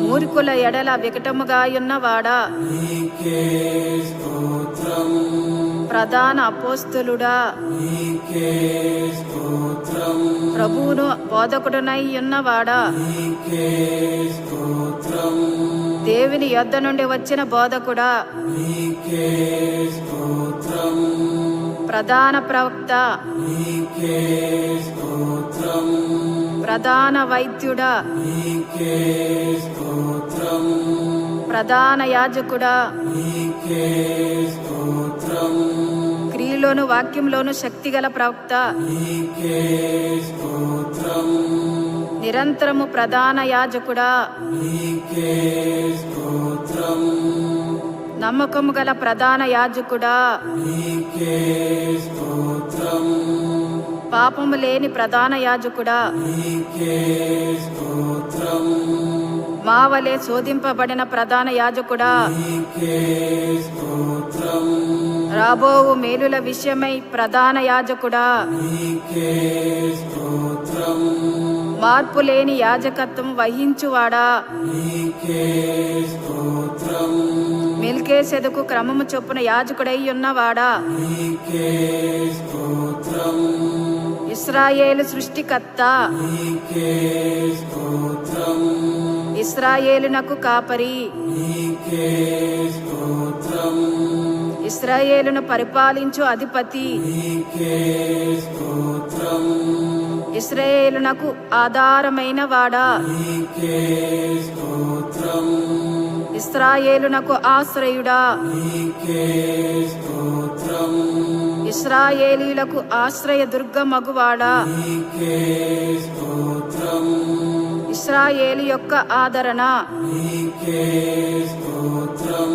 మూర్ఖుల ఎడల వికటముగా ఉన్నవాడా, నీకే స్తోత్రం ప్రధాన అపోస్తులుడా, నీకే స్తోత్రం ప్రభువును బోధకుడునై ఉన్నవాడా, నీకే స్తోత్రం దేవుని యొద్ద నుండి వచ్చిన బోధకుడా, నీకే స్తోత్రం ప్రధాన ప్రవక్త, నీకే స్తోత్రం ప్రధాన వైద్యుడా, నీకే స్తోత్రం ప్రధాన యాజకుడా, నీకే స్తోత్రం క్రియలోను వాక్యంలోను శక్తిగల ప్రవక్త, నీకే స్తోత్రం నిరంతరము ప్రధాన యాజకుడా, నీకే స్తోత్రం నమ్మకము గల ప్రధాన యాజకుడా, నీకే స్తోత్రం పాపము లేని ప్రధాన యాజకుడా, నీకే స్తోత్రం మావలే శోధింపబడిన ప్రధాన యాజకుడా, నీకే స్తోత్రం రాబోవు మేలుల విషయమై ప్రధాన యాజకుడా, నీకే స్తోత్రం మార్పు లేని యాజకత్వం వహించువాడా, నీకే స్తోత్రం మెల్కీసెదెకు క్రమము చొప్పున యాజకుడై ఉన్నవాడా, నీకే స్తోత్రం ఇశ్రాయేలు సృష్టికర్త, నీకే స్తోత్రం ఇశ్రాయేలునకు కాపరి, నీకే స్తోత్రం ఇశ్రాయేలును పరిపాలించు అధిపతి, నీకే స్తోత్రం ఇశ్రాయేలునకు ఆధారమైన వాడా, నీకే స్తోత్రం ఇశ్రాయేలునకు ఆశ్రయుడా, నీకే స్తోత్రం ఇశ్రాయేలీయులకు ఆశ్రయ దుర్గమగువాడా, నీకే స్తోత్రం ఇశ్రాయేలు యొక్క ఆదరణ, నీకే స్తోత్రం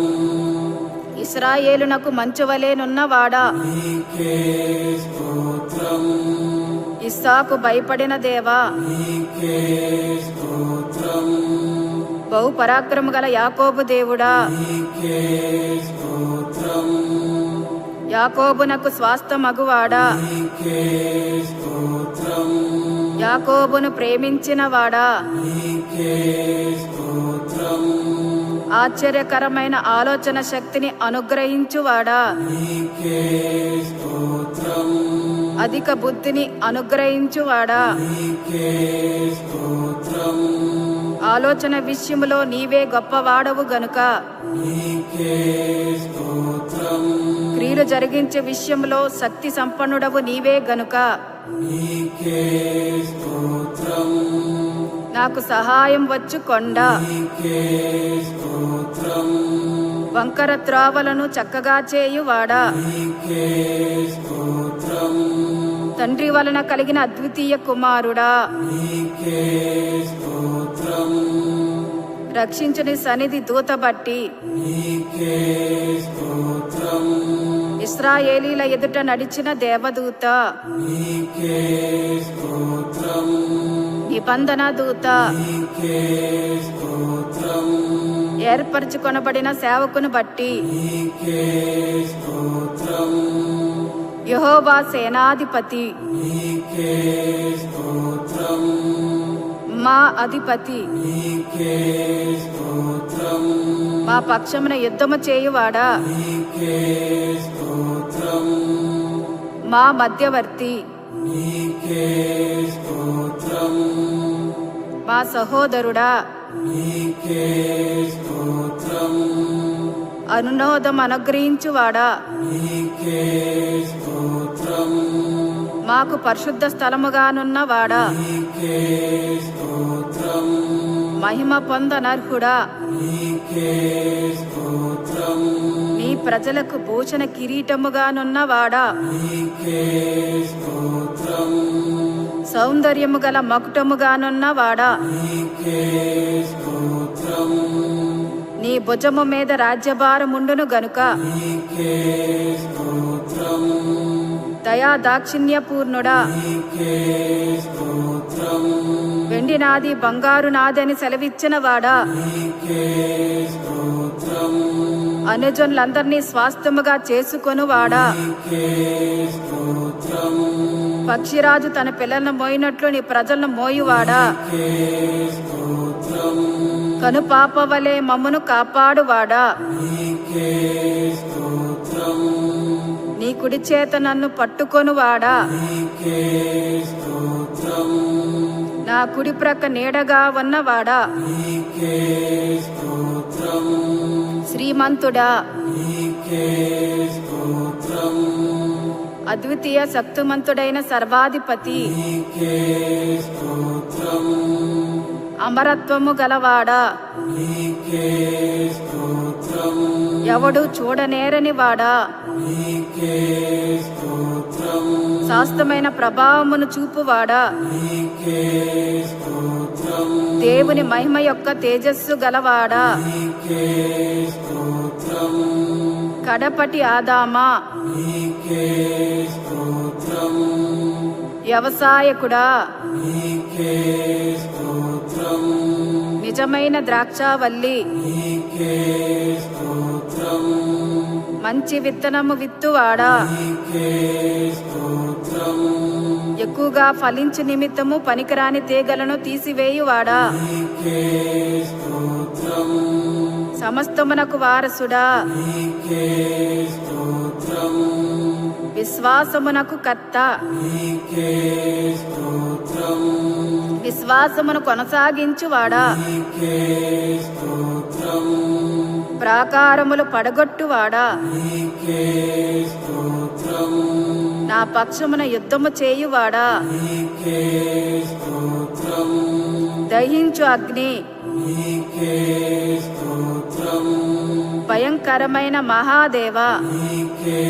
ఇశ్రాయేలునకు మంచువలేనున్నవాడా, నీకే స్తోత్రం ఇస్సాకు భయపడిన దేవా, నీకే స్తోత్రం బహు పరాక్రము గల యాకోబు దేవుడా, నీకే స్తోత్రం యాకోబునకు స్వాస్థమగువాడా, నీకే స్తోత్రం యాకోబును ప్రేమించినవాడా, నీకే స్తోత్రం ఆశ్చర్యకరమైన ఆలోచన శక్తిని అనుగ్రహించువాడా, నీకే స్తోత్రం అధిక బుద్ధిని అనుగ్రహించువాడా, నీకే స్తోత్రం ఆలోచన విషయములో నీవే గొప్పవాడవు గనుక నీకే స్తోత్రం క్రియలు జరిగించే విషయంలో శక్తి సంపన్నుడవు నీవే గనుక నీకే స్తోత్రం నాకు సహాయం వచ్చు కొండ, నీకే స్తోత్రం వంకర త్రోవలను చక్కగా చేయువాడా, నీకే స్తోత్రం తండ్రి వలన కలిగిన అద్వితీయ కుమారుడా, నీకే స్తోత్రం రక్షించుని సన్నిధి దూత బట్టి నీకే స్తోత్రం ఇశ్రాయేలీల ఎదుట నడిచిన దేవదూత, నీకే స్తోత్రం, నిబంధన దూత, నీకే స్తోత్రం, ఏర్పరచుకొనబడిన సేవకును బట్టి, నీకే స్తోత్రం, యెహోవా సేనాధిపతి, నీకే స్తోత్రం, మా అధిపతి, నీకే స్తోత్రం, మా పక్షమున యుద్ధము చేయువాడా, నీకే స్తోత్రం, మా మధ్యవర్తి, నీకే స్తోత్రం, మా సహోదరుడా, నీకే స్తోత్రం, అనునోదం అనుగ్రహించువాడా, నీకే స్తోత్రం, మాకు పరిశుద్ధ స్థలముగానున్నవాడా, నీకే స్తోత్రం, మహిమ పొందనర్హుడా, నీకే స్తోత్రం, నీ ప్రజలకు భూషణ కిరీటముగానున్నవాడా, నీకే స్తోత్రం, సౌందర్యము గల మకుటముగానున్నవాడా, నీకే స్తోత్రం, నీ భుజము మీద రాజ్యభారముండును గనుక, నీకే స్తోత్రం, దయా దాక్షిణ్యపూర్ణుడా, నీకే స్తోత్రం, వెండి నాది బంగారు నాది అని సెలవిచ్చినవాడా, నీకే స్తోత్రం, అనుజనులందరినీ స్వాస్థ్యముగా చేసుకొనువాడా, నీకే స్తోత్రం, పక్షిరాజు తన పిల్లలను మోయినట్లు నీ ప్రజలను మోయువాడా, నీకే స్తోత్రం, కనుపాప వలె మమ్మను కాపాడువాడా, నీకే స్తోత్రం, నీ కుడి చేత నన్ను పట్టుకొనువాడా, నీకే స్తోత్రం, నా కుడి ప్రక్క నీడగా ఉన్నవాడా, నీకే స్తోత్రం, శ్రీమంతుడా, నీకే స్తోత్రం, అద్వితీయ శక్తిమంతుడైన సర్వాధిపతి, నీకే స్తోత్రం, అమరత్వము గలవాడా, నీకే స్తోత్రం, ఎవడు చూడనేరని వాడా, నీకే స్తోత్రం, శాశ్వతమైన ప్రభావమును చూపువాడా, నీకే స్తోత్రం, దేవుని మహిమ యొక్క తేజస్సు గలవాడా, నీకే స్తోత్రం, కడపటి ఆదామా, నీకే స్తోత్రం, వ్యవసాయకుడా, నీకే స్తోత్రం, నిజమైన ద్రాక్షావల్లి, నీకే స్తోత్రం, మంచి విత్తనము విత్తువాడా, నీకే స్తోత్రం, ఎక్కువగా ఫలించు నిమిత్తము పనికిరాని తీగలను తీసివేయువాడా, నీకే స్తోత్రం, సమస్తమునకు వారసుడా, నీకే స్తోత్రం, విశ్వాసమునకు కర్త, నీకే స్తోత్రం, విశ్వాసమును కొనసాగించువాడా, నీకే స్తోత్రం, ప్రాకారములు పడగొట్టువాడా, నీకే స్తోత్రం, నా పక్షమున యుద్ధము చేయువాడా, నీకే స్తోత్రం, దహించు అగ్ని, నీకే స్తోత్రం, భయంకరమైన మహాదేవా, నీకే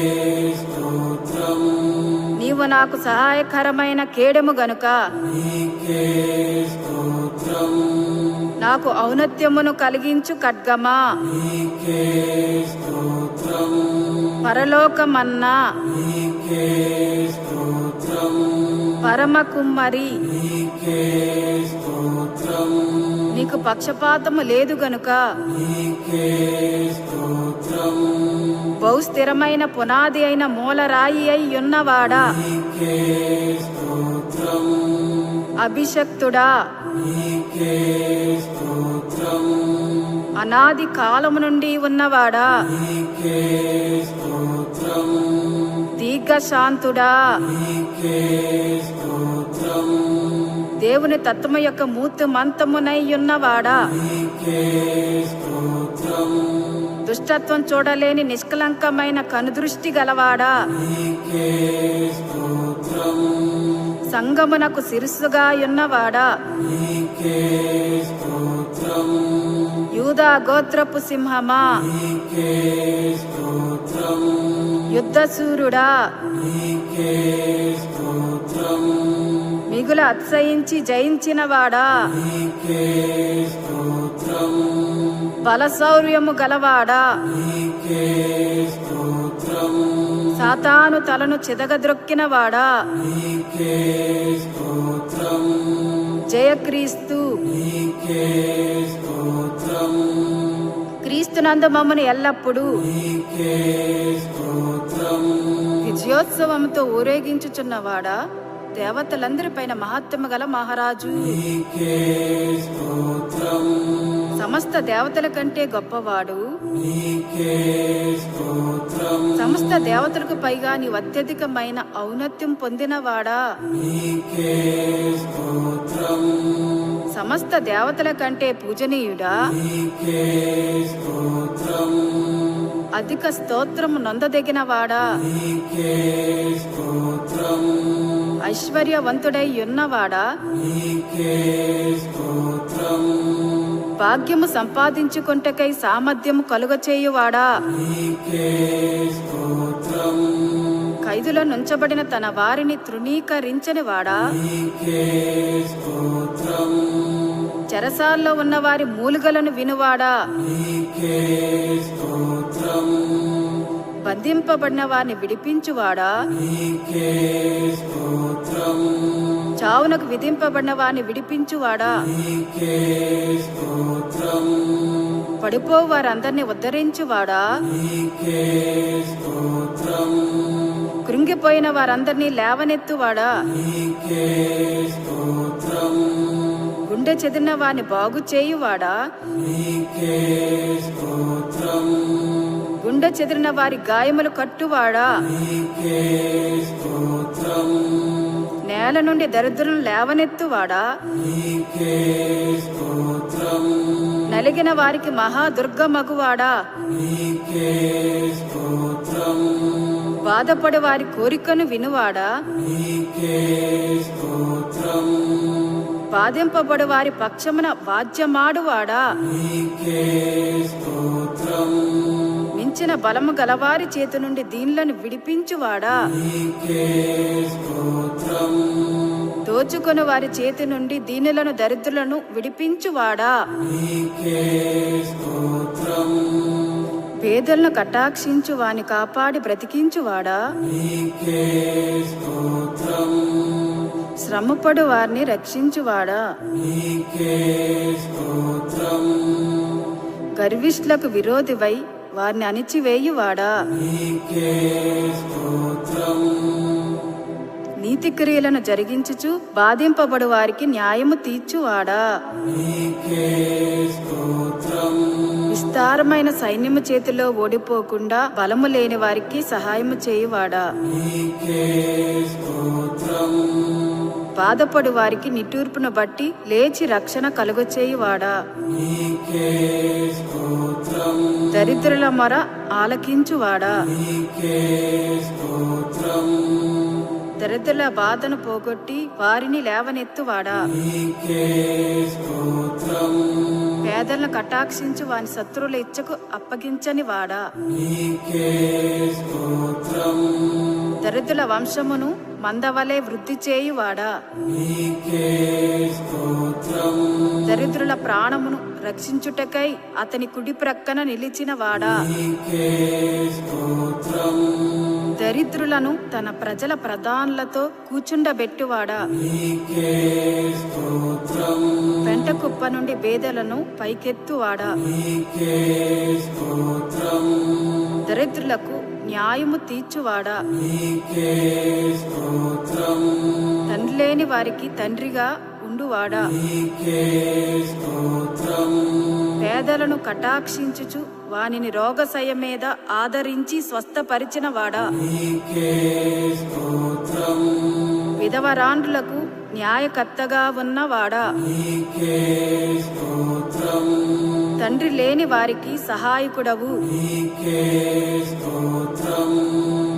స్తోత్రం, నీవు నాకు సహాయకరమైన కేడెము గనుక, నీకే స్తోత్రం, నాకు ఔన్నత్యమును కలిగించు ఖడ్గమా, నీకే స్తోత్రం, పరలోకమన్నా, నీకే స్తోత్రం, పరమ కుమ్మరి, నీకే స్తోత్రం, నీకు పక్షపాతము లేదు గనుక, నీకే స్తోత్రం, బహుస్థిరమైన పునాది అయిన మూలరాయి అయి ఉన్నవాడా, నీకే స్తోత్రం, అభిషక్తుడా, నీకే స్తోత్రం, అనాది కాలము నుండి ఉన్నవాడా, నీకే స్తోత్రం, దీర్ఘశాంతుడా, నీకే స్తోత్రం, దేవుని తత్వము యొక్క మూర్తిమంతమునై ఉన్నవాడా, నీకే స్తోత్రం, దుష్టత్వం చూడలేని నిష్కలంకమైన కనుదృష్టి గలవాడా, నీకే స్తోత్రం, సంగమునకు శిరస్సుగా ఉన్నవాడా, నీకే స్తోత్రం, యూదా గోత్రపు సింహమా, నీకే స్తోత్రం, యుద్ధశూరుడా, నీకే స్తోత్రం, మిగులు అతిశయించి జయించినవాడా, నీకే స్తోత్రం, బలశౌర్యము గలవాడా, నీకే స్తోత్రం సాతాను తలను చిదగద్రొక్కినవాడా, నీకే స్తోత్రం జయక్రీస్తు. నీకే స్తోత్రం క్రీస్తునందు మమ్మను ఎల్లప్పుడూ నీకే స్తోత్రం విజయోత్సవంతో ఊరేగించుచున్నవాడా, దేవతలందరిపైన మహత్వము గల మహారాజు. నీకే స్తోత్రం సమస్త దేవతల కంటే గొప్పవాడు, నీకే స్తోత్రం సమస్త దేవతలకు పైగా నీ అత్యధికమైన ఔన్నత్యం పొందినవాడా, నీకే స్తోత్రం సమస్త దేవతల కంటే పూజనీయుడా, నీకే స్తోత్రం అధిక స్తోత్రము నొందదగినవాడా, నీకే స్తోత్రం ఐశ్వర్యవంతుడై ఉన్నవాడా, నీకే స్తోత్రం భాగ్యము సంపాదించుకొంటకై సామర్థ్యము కలుగచేయువాడా, నీకే స్తోత్రం ఖైదులో నుంచబడిన తన వారిని తృణీకరించనివాడా, నీకే స్తోత్రం చెరసాల్లో ఉన్న వారి మూలుగలను వినువాడా, నీకే స్తోత్రం బంధింపబడిన వారిని విడిపించువాడా, నీకే స్తోత్రం చావునకు విధింపబడిన వారిని విడిపించువాడా, నీకే స్తోత్రం పడిపో వారందరినీ ఉద్ధరించువాడా, నీకే స్తోత్రం కృంగిపోయిన వారందరినీ లేవనెత్తువాడా, నీకే స్తోత్రం గుండె చెదిరిన వారిని బాగు చేయువాడా, నీకే స్తోత్రం గుండె చెదిరిన వారి గాయములు కట్టువాడా, నీకే స్తోత్రం నేల నుండి దరిద్రులను లేవనెత్తువాడా, నీకే స్తోత్రం నలిగిన వారికి మహాదుర్గమగువాడా, నీకే స్తోత్రం బాధపడి వారి కోరికను వినువాడా, నీకే స్తోత్రం బాధింపబడు వారి పక్షమున వాద్యమాడువాడా, నీకే స్తోత్రం మించిన బలము గలవారి చేతి నుండి దీనులను విడిపించువాడా, నీకే స్తోత్రం దోచుకొని వారి చేతి నుండి దీనులను దరిద్రులను విడిపించువాడా, నీకే స్తోత్రం పేదలను కటాక్షించు వాని కాపాడి బ్రతికించువాడా, నీకే స్తోత్రం శ్రమపడు వారిని రక్షించువాడా, నీకే స్తోత్రం గర్విష్ఠులకు విరోధివై వారిని అణిచివేయువాడా, నీకే స్తోత్రం నీతి క్రియలను జరిగించుచు బాధింపబడు వారికి న్యాయము తీర్చువాడా, నీకే స్తోత్రం విస్తారమైన సైన్యము చేతిలో ఓడిపోకుండా బలము లేని వారికి సహాయము చేయువాడా, నీకే స్తోత్రం బాధపడు వారికి నిట్టూర్పును బట్టి లేచి రక్షణ కలుగచేయువాడా, నీకే స్తోత్రం దరిద్రుల మొర ఆలకించువాడా, నీకే స్తోత్రం దరిద్రుల బాధను పోగొట్టి వారిని లేవనెత్తువాడా, నీకే స్తోత్రం పేదలను కటాక్షించు వాని శత్రువుల ఇచ్చకు అప్పగించని వాడా, నీకే స్తోత్రం దరిద్రుల వంశమును మందవలే వృద్ధి చేయువాడా, నీకే స్తోత్రం దరిద్రుల ప్రాణమును రక్షించుటకై అతని కుడి ప్రక్కన నిలిచిన వాడా, నీకే స్తోత్రం దరిద్రులను తన ప్రజల ప్రధానులతో కూర్చుండబెట్టువాడా, నీకే స్తోత్రం పెంట కుప్ప నుండి బేదలను పైకెత్తువాడా, నీకే స్తోత్రం దరిద్రులకు న్యాయము తీర్చువాడా, నీకే స్తోత్రం తండ్రి లేని వారికి తండ్రిగా ఉండువాడా, నీకే స్తోత్రం పేదలను కటాక్షించుచు వానిని రోగశయ మీద ఆదరించి స్వస్థపరిచిన వాడా, నీకే స్తోత్రం విధవరాండ్రులకు న్యాయకర్తగా ఉన్నవాడా, నీకే స్తోత్రం తండ్రి లేని వారికి సహాయకుడవు, నీకే స్తోత్రం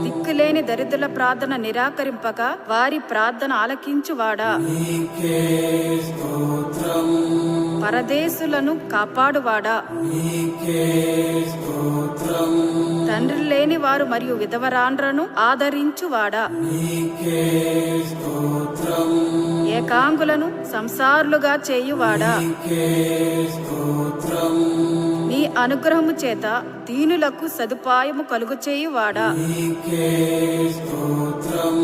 దిక్కులేని దరిద్రుల ప్రార్థన నిరాకరింపక వారి ప్రార్థన ఆలకించువాడా, నీకే స్తోత్రం పరదేశులను కాపాడువాడా, నీకే స్తోత్రం తండ్రి లేని వారు మరియు విధవరాండ్రను ఆదరించువాడా, నీకే స్తోత్రం ఏకాంగులను సంసారులుగా చేయువాడా, నీకే స్తోత్రం నీ అనుగ్రహము చేత దీనులకు సదుపాయము కలుగు చేయువాడా. నీకే స్తోత్రం.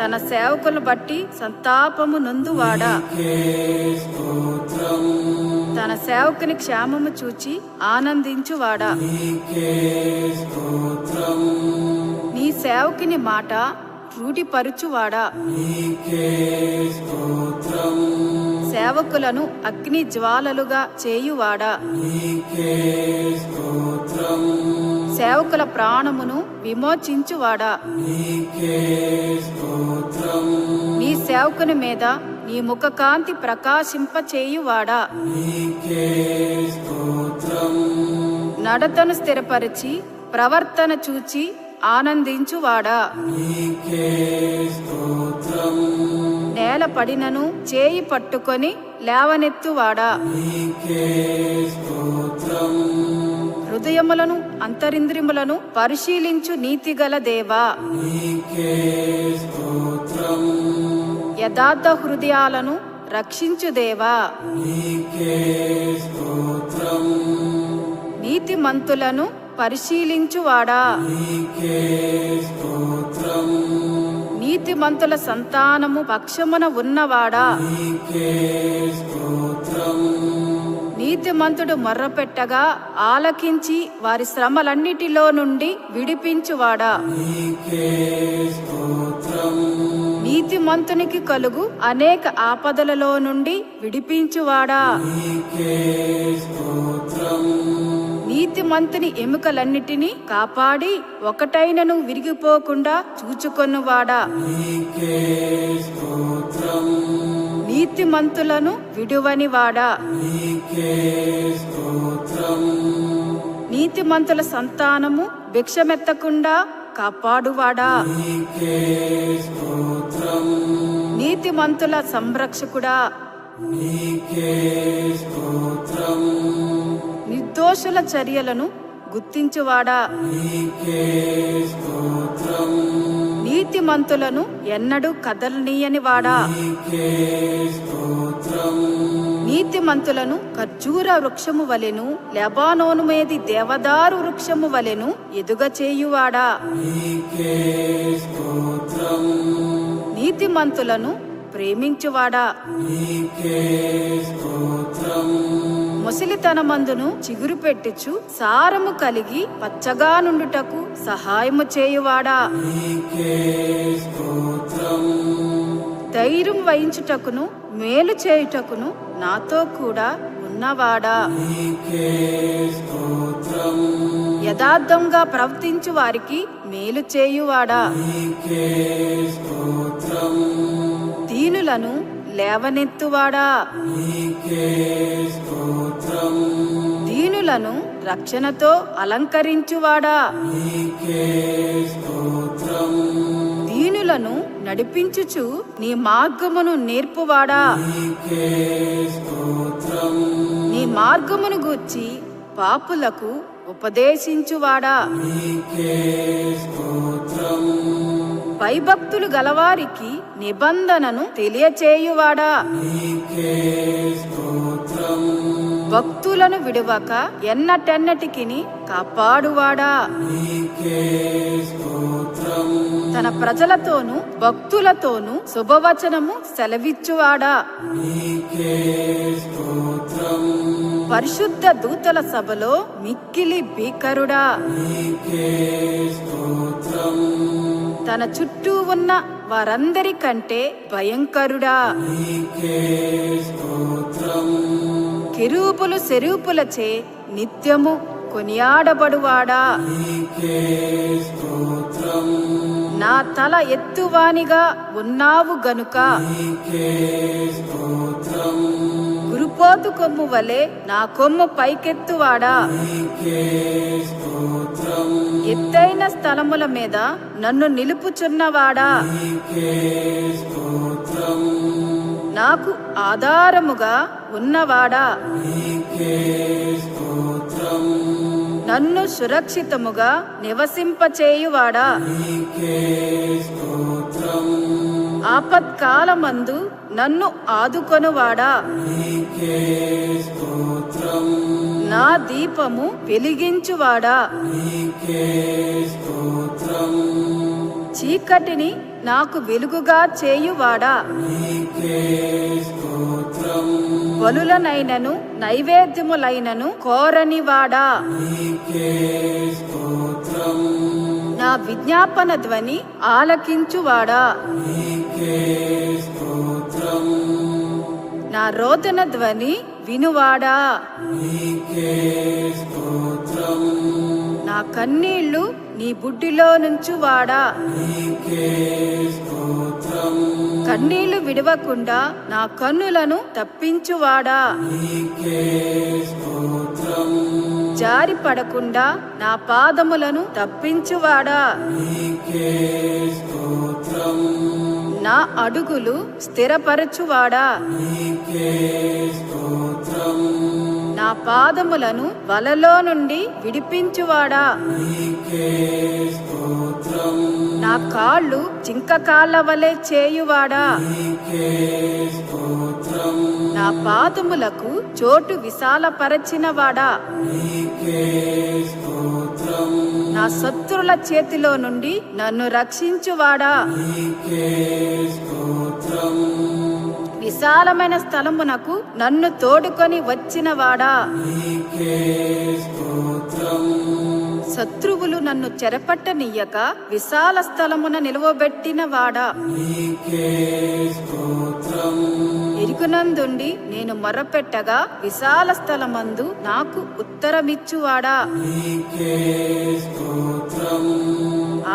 తన సేవకులను బట్టి సంతాపము నొందువాడా. నీకే స్తోత్రం. తన సేవకుని క్షేమము చూచి ఆనందించువాడా. నీకే స్తోత్రం. నీ సేవకుని మాట రూఢిపరుచువాడా. నీకే స్తోత్రం. సేవకులను అగ్ని జ్వాలలుగా చేయువాడా. నీకే స్తోత్రం. సేవకుల ప్రాణమును విమోచించువాడా. నీకే స్తోత్రం. నీ సేవకుని మీద నీ ముఖకాంతి ప్రకాశింపచేయువాడా. నీకే స్తోత్రం. నడతను స్థిరపరిచి ప్రవర్తన చూచి ఆనందించువాడా. నీకే స్తోత్రం. నేల పడినను చేయి పట్టుకొని లేవనెత్తువాడా. నీకే స్తోత్రం. హృదయములను అంతరింద్రియములను పరిశీలించు నీతిగల దేవా. నీకే స్తోత్రం. యథార్థ హృదయాలను రక్షించు దేవా. నీకే స్తోత్రం. నీతిమంతులను పరిశీలించువాడా. నీకే స్తోత్రం. నీతిమంతుల సంతానము పక్షమున ఉన్నవాడా. నీకే స్తోత్రం. నీతిమంతుడు మొర్రపెట్టగా ఆలకించి వారి శ్రమలన్నిటిలో నుండి విడిపించువాడా. నీకే స్తోత్రం. నీతిమంతునికి కలుగు అనేక ఆపదలలో నుండి విడిపించువాడా. నీకే స్తోత్రం. నీతిమంతుని ఎముకలన్నిటినీ కాపాడి ఒకటైనను విరిగిపోకుండా చూచుకొనువాడా. నీకే స్తోత్రం. నీతిమంతులను విడువనివాడా. నీకే స్తోత్రం. నీతిమంతుల సంతానము భిక్షమెత్తకుండా కాపాడువాడా. నీకే స్తోత్రం. నీతిమంతుల సంరక్షకుడా. నీకే స్తోత్రం. నిర్దోషుల చర్యలను గుర్తించువాడా. నీకే స్తోత్రం. నీతిమంతులను ఎన్నడూ కదలనీయనివాడా. నీకే స్తోత్రం. నీతిమంతులను ఖర్జూర వృక్షము వలెను లెబానోను మీది దేవదారు వృక్షము వలెను ఎదుగచేయువాడా. నీకే స్తోత్రం. నీతిమంతులను ప్రేమించువాడా. నీకే స్తోత్రం. ముసలితనమందును చిగురు పెట్టుచు సారము కలిగి పచ్చగా నుండుటకు సహాయము చేయువాడా. నీకే స్తోత్రం. ధైర్యం వహించుటకును మేలు చేయుటకును నాతో కూడా ఉన్నవాడా. నీకే స్తోత్రం. యథార్థంగా ప్రవర్తించు వారికి మేలు చేయువాడా. నీకే స్తోత్రం. దీనులను లేవనెత్తువాడా. నీకే స్తోత్రం. దీనులను రక్షణతో అలంకరించువాడా. నీకే స్తోత్రం. దీనులను నడిపించుచు నీ మార్గమును నేర్పువాడా. నీకే స్తోత్రం. నీ మార్గమును గూర్చి పాపులకు ఉపదేశించువాడా. నీకే స్తోత్రం. భయభక్తులు గలవారికి నిబంధనను తెలియచేయువాడా. నీకే స్తోత్రం. భక్తులను విడువక ఎన్నటెన్నటికిని కాపాడువాడా. నీకే స్తోత్రం. తన ప్రజలతోనూ భక్తులతోనూ శుభవచనము సెలవిచ్చువాడా. నీకే స్తోత్రం. పరిశుద్ధ దూతల సభలో మిక్కిలి భీకరుడా. నీకే స్తోత్రం. తన చుట్టూ ఉన్న వారందరికంటే భయంకరుడా. నీకే స్తోత్రం. కెరూబులు సెరూపులచే నిత్యము కొనియాడబడువాడా. నీకే స్తోత్రం. నా తల ఎత్తువానిగా ఉన్నావు గనుక నీకే స్తోత్రం. గురుపోతు కొమ్ము వలె నా కొమ్ము పైకెత్తువాడా. నీకే స్తోత్రం. ఎత్తైన స్థలముల మీద నన్ను నిలుపుచున్నవాడా. నీకే స్తోత్రం. నాకు ఆధారముగా ఉన్నవాడా. నీకే స్తోత్రం. నన్ను సురక్షితముగా నివసింపచేయువాడా. నీకే స్తోత్రం. ఆపత్కాలమందు నన్ను ఆదుకొనువాడా. నీకే స్తోత్రం. నా దీపము వెలిగించువాడా, నీకే స్తోత్రం చీకటిని నాకు వెలుగుగా చేయువాడా, నీకే స్తోత్రం బలులనైనను నైవేద్యములైనను కోరనివాడా, నీకే స్తోత్రం నా విజ్ఞాపన ధ్వని ఆలకించువాడా, నీకే స్తోత్రం నా రోదన ధ్వని వినువాడా, నీకే స్తోత్రం నా కన్నీళ్లు నీ బుడ్డిలో నుంచువాడా, నీకే స్తోత్రం కన్నీళ్లు విడవకుండా నా కన్నులను తప్పించువాడా, నీకే స్తోత్రం జారి పడకుండా నా పాదములను తప్పించువాడా, నీకే స్తోత్రం నా అడుగులు స్థిరపరచువాడా, నీకే స్తోత్రం నా పాదములను వలలో నుండి విడిపించువాడా, నీకే స్తోత్రం నా కాళ్ళు జింక కాళ్ళ వలె చేయువాడా, నీకే స్తోత్రం నా పాదములకు చోటు విశాలపరచినవాడా, నీకే స్తోత్రం నా శత్రుల చేతిలో నుండి నన్ను రక్షించువాడా, నీకే స్తోత్రం విశాలమైన స్థలమునకు నన్ను తోడుకొని వచ్చినవాడా, నీకే స్తోత్రం శత్రువులు నన్ను చెరపట్టనియ్యక విశాల స్థలమున నిలువబెట్టినవాడా, నీకే స్తోత్రం ఇరుకునందుండి నేను మొరపెట్టగా విశాల స్థలమందు నాకు ఉత్తరమిచ్చువాడా, నీకే స్తోత్రం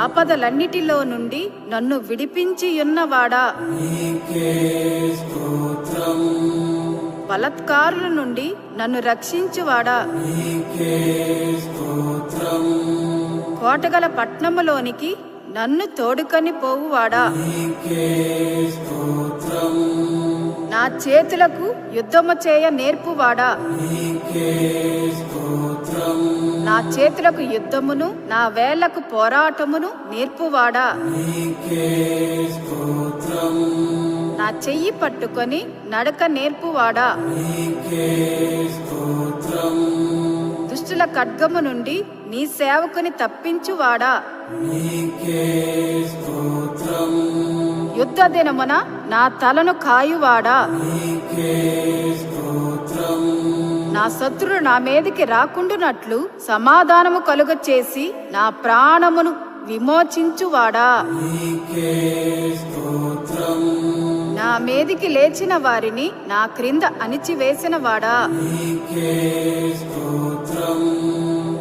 ఆపదలన్నిటిలో నుండి నన్ను విడిపించి ఉన్నవాడా, నీకే స్తోత్రం బలత్కారుల నుండి నన్ను రక్షించువాడా, నీకే స్తోత్రం కోటగల పట్నములోనికి నన్ను తోడుకొని పోవువాడా, నీకే స్తోత్రం నా చేతులకు యుద్ధము చేయ నేర్పువాడా, నీకే స్తోత్రం నా చేతులకు యుద్ధమును నా వేళ్లకు పోరాటమును నేర్పువాడా, నీకే స్తోత్రం నా చెయ్యి పట్టుకొని నడక నేర్పువాడా, నీకే స్తోత్రం దుష్టుల ఖడ్గము నుండి నీ సేవకుని తప్పించువాడా, నీకే స్తోత్రం యుద్ధ దినమున నా తలను కాయువాడా, నీకే స్తోత్రం నా శత్రులు నా మీదికి రాకుండునట్లు సమాధానము కలుగ చేసి నా ప్రాణమును విమోచించువాడా, నీకే స్తోత్రం నా మీదికి లేచిన వారిని నా క్రింద అణిచివేసిన వాడా, నీకే స్తోత్రం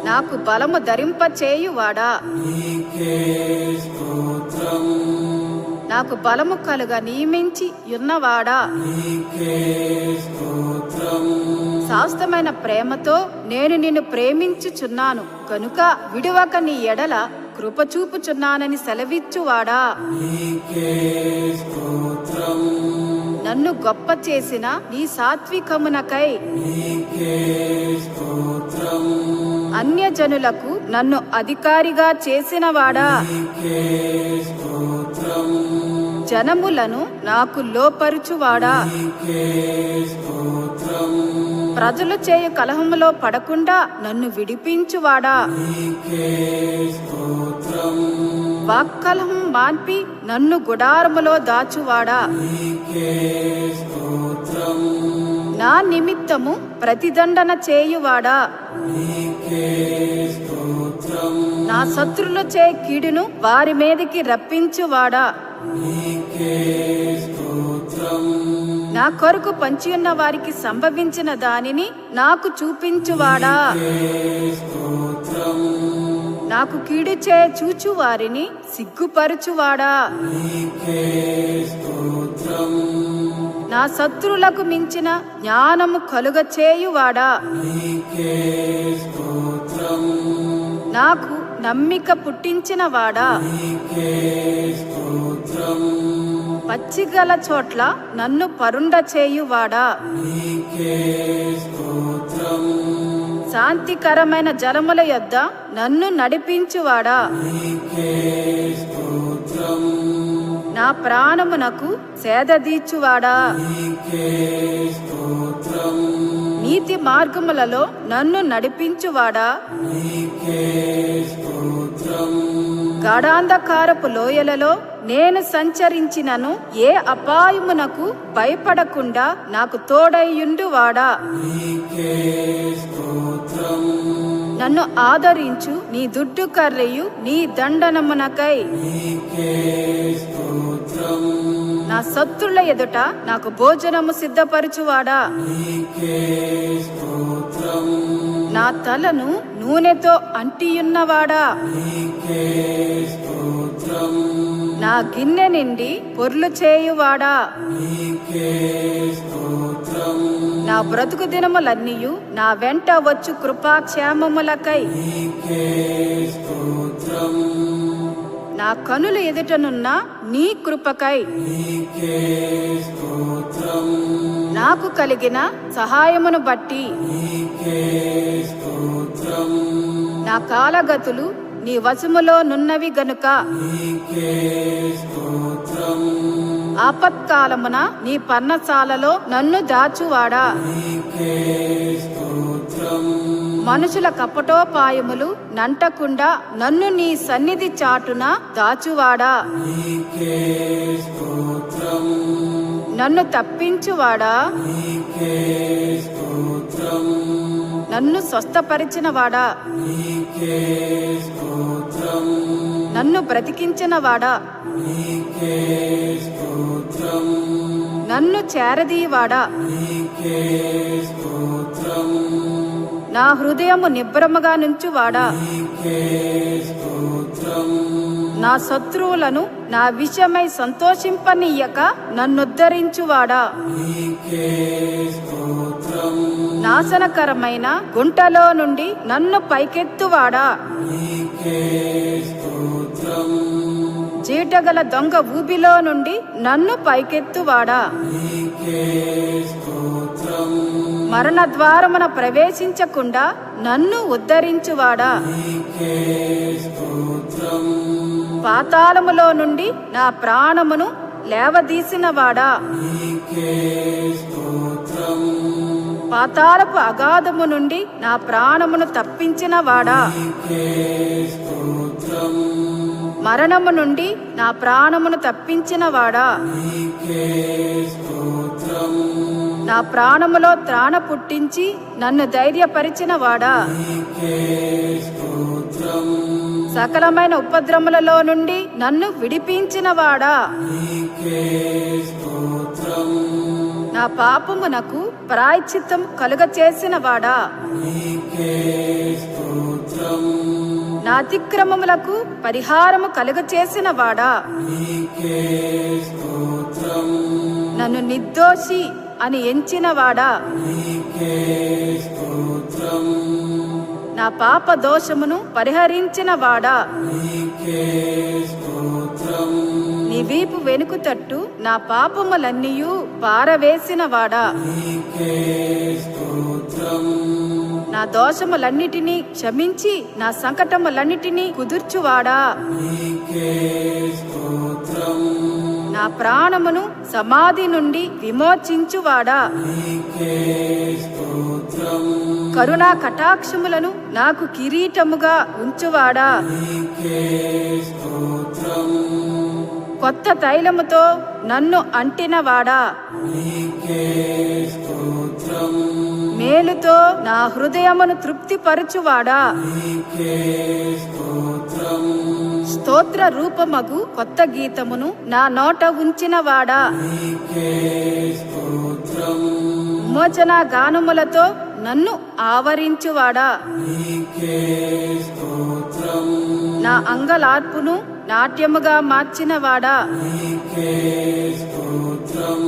నాకు బలము ధరింపచేయువాడా, నీకే స్తోత్రం నాకు బలము కలుగ నియమించి ఉన్నవాడా, నీకే స్తోత్రం శాశ్వతమైన ప్రేమతో నేను నిన్ను ప్రేమించుచున్నాను కనుక విడువక నీ ఎడల కృపచూపుచున్నానని సెలవిచ్చువాడా, నీకే స్తోత్రం నన్ను గొప్ప చేసిన నీ సాత్వికమునకై నీకే స్తోత్రం అన్యజనులకు నన్ను అధికారిగా చేసినవాడా, నీకే స్తోత్రం జనములను నాకు లోపరుచువాడా, నీకే స్తోత్రం ప్రజలు చేయు కలహములో పడకుండా నన్ను విడిపించువాడా, నీకే స్తోత్రం వాక్కలహం మాన్పి నన్ను గుడారములో దాచువాడా, నీకే స్తోత్రం నా నిమిత్తము ప్రతిదండన చేయువాడా, నీకే స్తోత్రం నా శత్రుల చే కీడును వారి మీదకి రప్పించువాడా, నీకే స్తోత్రం నా కొరకు పంచియున్న వారికి సంభవించిన దానిని నాకు చూపించువాడా, స్తోత్రం నాకు కీడు చే చూచు వారిని సిగ్గుపరచువాడా, నీకే స్తోత్రం నా శత్రులకు మించిన జ్ఞానము కలుగ చేయువాడా, నీకే స్తోత్రం నాకు నమ్మిక పుట్టించిన వాడా, నీకే స్తోత్రం పచ్చిగల చోట్ల నన్ను పరుండ చేయువాడా, నీకే స్తోత్రం శాంతికరమైన జలముల యొద్ద నన్ను నడిపించువాడా, నీకే స్తోత్రం నా ప్రాణమునకు సేదదీచువాడా, నీకే స్తోత్రం నీ నీతి మార్గములలో నన్ను నడిపించువాడా, నీకే స్తోత్రం. గాఢాంధకారపు లోయలలో నేను సంచరించినను ఏ అపాయమునకు భయపడకుండా నాకు తోడైయుండువాడా, నీకే స్తోత్రం. నన్ను ఆదరించు నీ దుడ్డు కర్రెయు నీ దండనమునకై, నీకే స్తోత్రం. నా శత్రుల ఎదుట నాకు భోజనము సిద్ధపరచువాడా, నీకే స్తోత్రం. నా తలను నూనెతో అంటియున్నవాడా, నీకే స్తోత్రం. నా గిన్నె నిండి పొర్లు చేయువాడా, నీకే స్తోత్రం. నా బ్రతుకు దినములన్నీయు నా వెంట వచ్చు కృపాక్షేమములకై, నీకే స్తోత్రం. నా కనుల ఎదుటనున్న నీ కృపకై, నీకే స్తోత్రం. నాకు కలిగిన సహాయమును బట్టి నీకే స్తోత్రం. నా కాలగతులు నీ వశములో నున్నవి గనుక, నీకే స్తోత్రం. ఆపత్కాలమున నీ పర్ణశాలలో నన్ను దాచువాడా, నీకే స్తోత్రం. మనుషుల కపటోపాయములు నంటకుండా నన్ను నీ సన్నిధి చాటున దాచువాడా, నీకే స్తోత్రం. నన్ను తప్పించువాడా, నీకే స్తోత్రం. నన్ను స్వస్థపరిచినవాడా, నీకే స్తోత్రం. నన్ను బ్రతికించినవాడా, నీకే స్తోత్రం. నన్ను చేరదీవాడా, నీకే స్తోత్రం. నా హృదయము నిబ్రముగా నుంచువాడా, నీకే స్తోత్రం. నా శత్రువులను నా విషయమై సంతోషింపనీయక నన్నుద్ధరించువాడా, నీకే స్తోత్రం. నాశనకరమైన గుంటలో నుండి నన్ను పైకెత్తువాడా, నీకే స్తోత్రం. జీటగల దొంగ ఊబిలో నుండి నన్ను పైకెత్తువాడా, నీకే స్తోత్రం. మరణ ద్వారమున ప్రవేశించకుండా నన్ను ఉద్ధరించువాడా, నీకే స్తోత్రం. పాతాళములో నుండి నా ప్రాణమును లేవదీసినవాడా, నీకే స్తోత్రం. పాతాళపు అగాధము నుండి నా ప్రాణమును తప్పించినవాడా, నీకే స్తోత్రం. మరణము నుండి నా ప్రాణమును తప్పించినవాడా, నీకే స్తోత్రం. నా ప్రాణములో త్రాణ పుట్టించి నన్ను ధైర్యపరిచినవాడా, నీకే స్తోత్రం. సకలమైన ఉపద్రములలో నుండి నన్ను విడిపించినవాడా, నీకే స్తోత్రం. నా పాపమునకు ప్రాయశ్చిత్తం కలుగచేసినవాడా, నీకే స్తోత్రం. నా అతిక్రమములకు పరిహారము కలుగచేసినవాడా, నీకే స్తోత్రం. నన్ను నిర్దోషి అని ఎంచినవాడా, నీకే స్తోత్రం. నా పాప దోషమును పరిహరించినవాడా, నీకే స్తోత్రం. నీ వీపు వెనుక తట్టు నా పాపములన్నీయు పారవేసినవాడా, నీకే స్తోత్రం. నా దోషములన్నిటినీ క్షమించి నా సంకటములన్నిటినీ కుదుర్చువాడా, నీకే స్తోత్రం. నా ప్రాణమును సమాధి నుండి విమోచించువాడా, నీకే స్తోత్రం. కరుణా కటాక్షములను నాకు కిరీటముగా ఉంచువాడా, నీకే స్తోత్రం. కొత్త తైలముతో నన్ను అంటినవాడా, నీకే స్తోత్రం. మేలుతో నా హృదయమును తృప్తిపరచువాడా, నీకే స్తోత్రం. స్తోత్ర రూపమగు కొత్త గీతమును నా నోట ఉంచినవాడా, నీకే స్తోత్రం. విమోచన గానములతో నన్ను ఆవరించువాడా, నీకే స్తోత్రం. నా అంగలార్పును నాట్యముగా మార్చినవాడా, నీకే స్తోత్రం.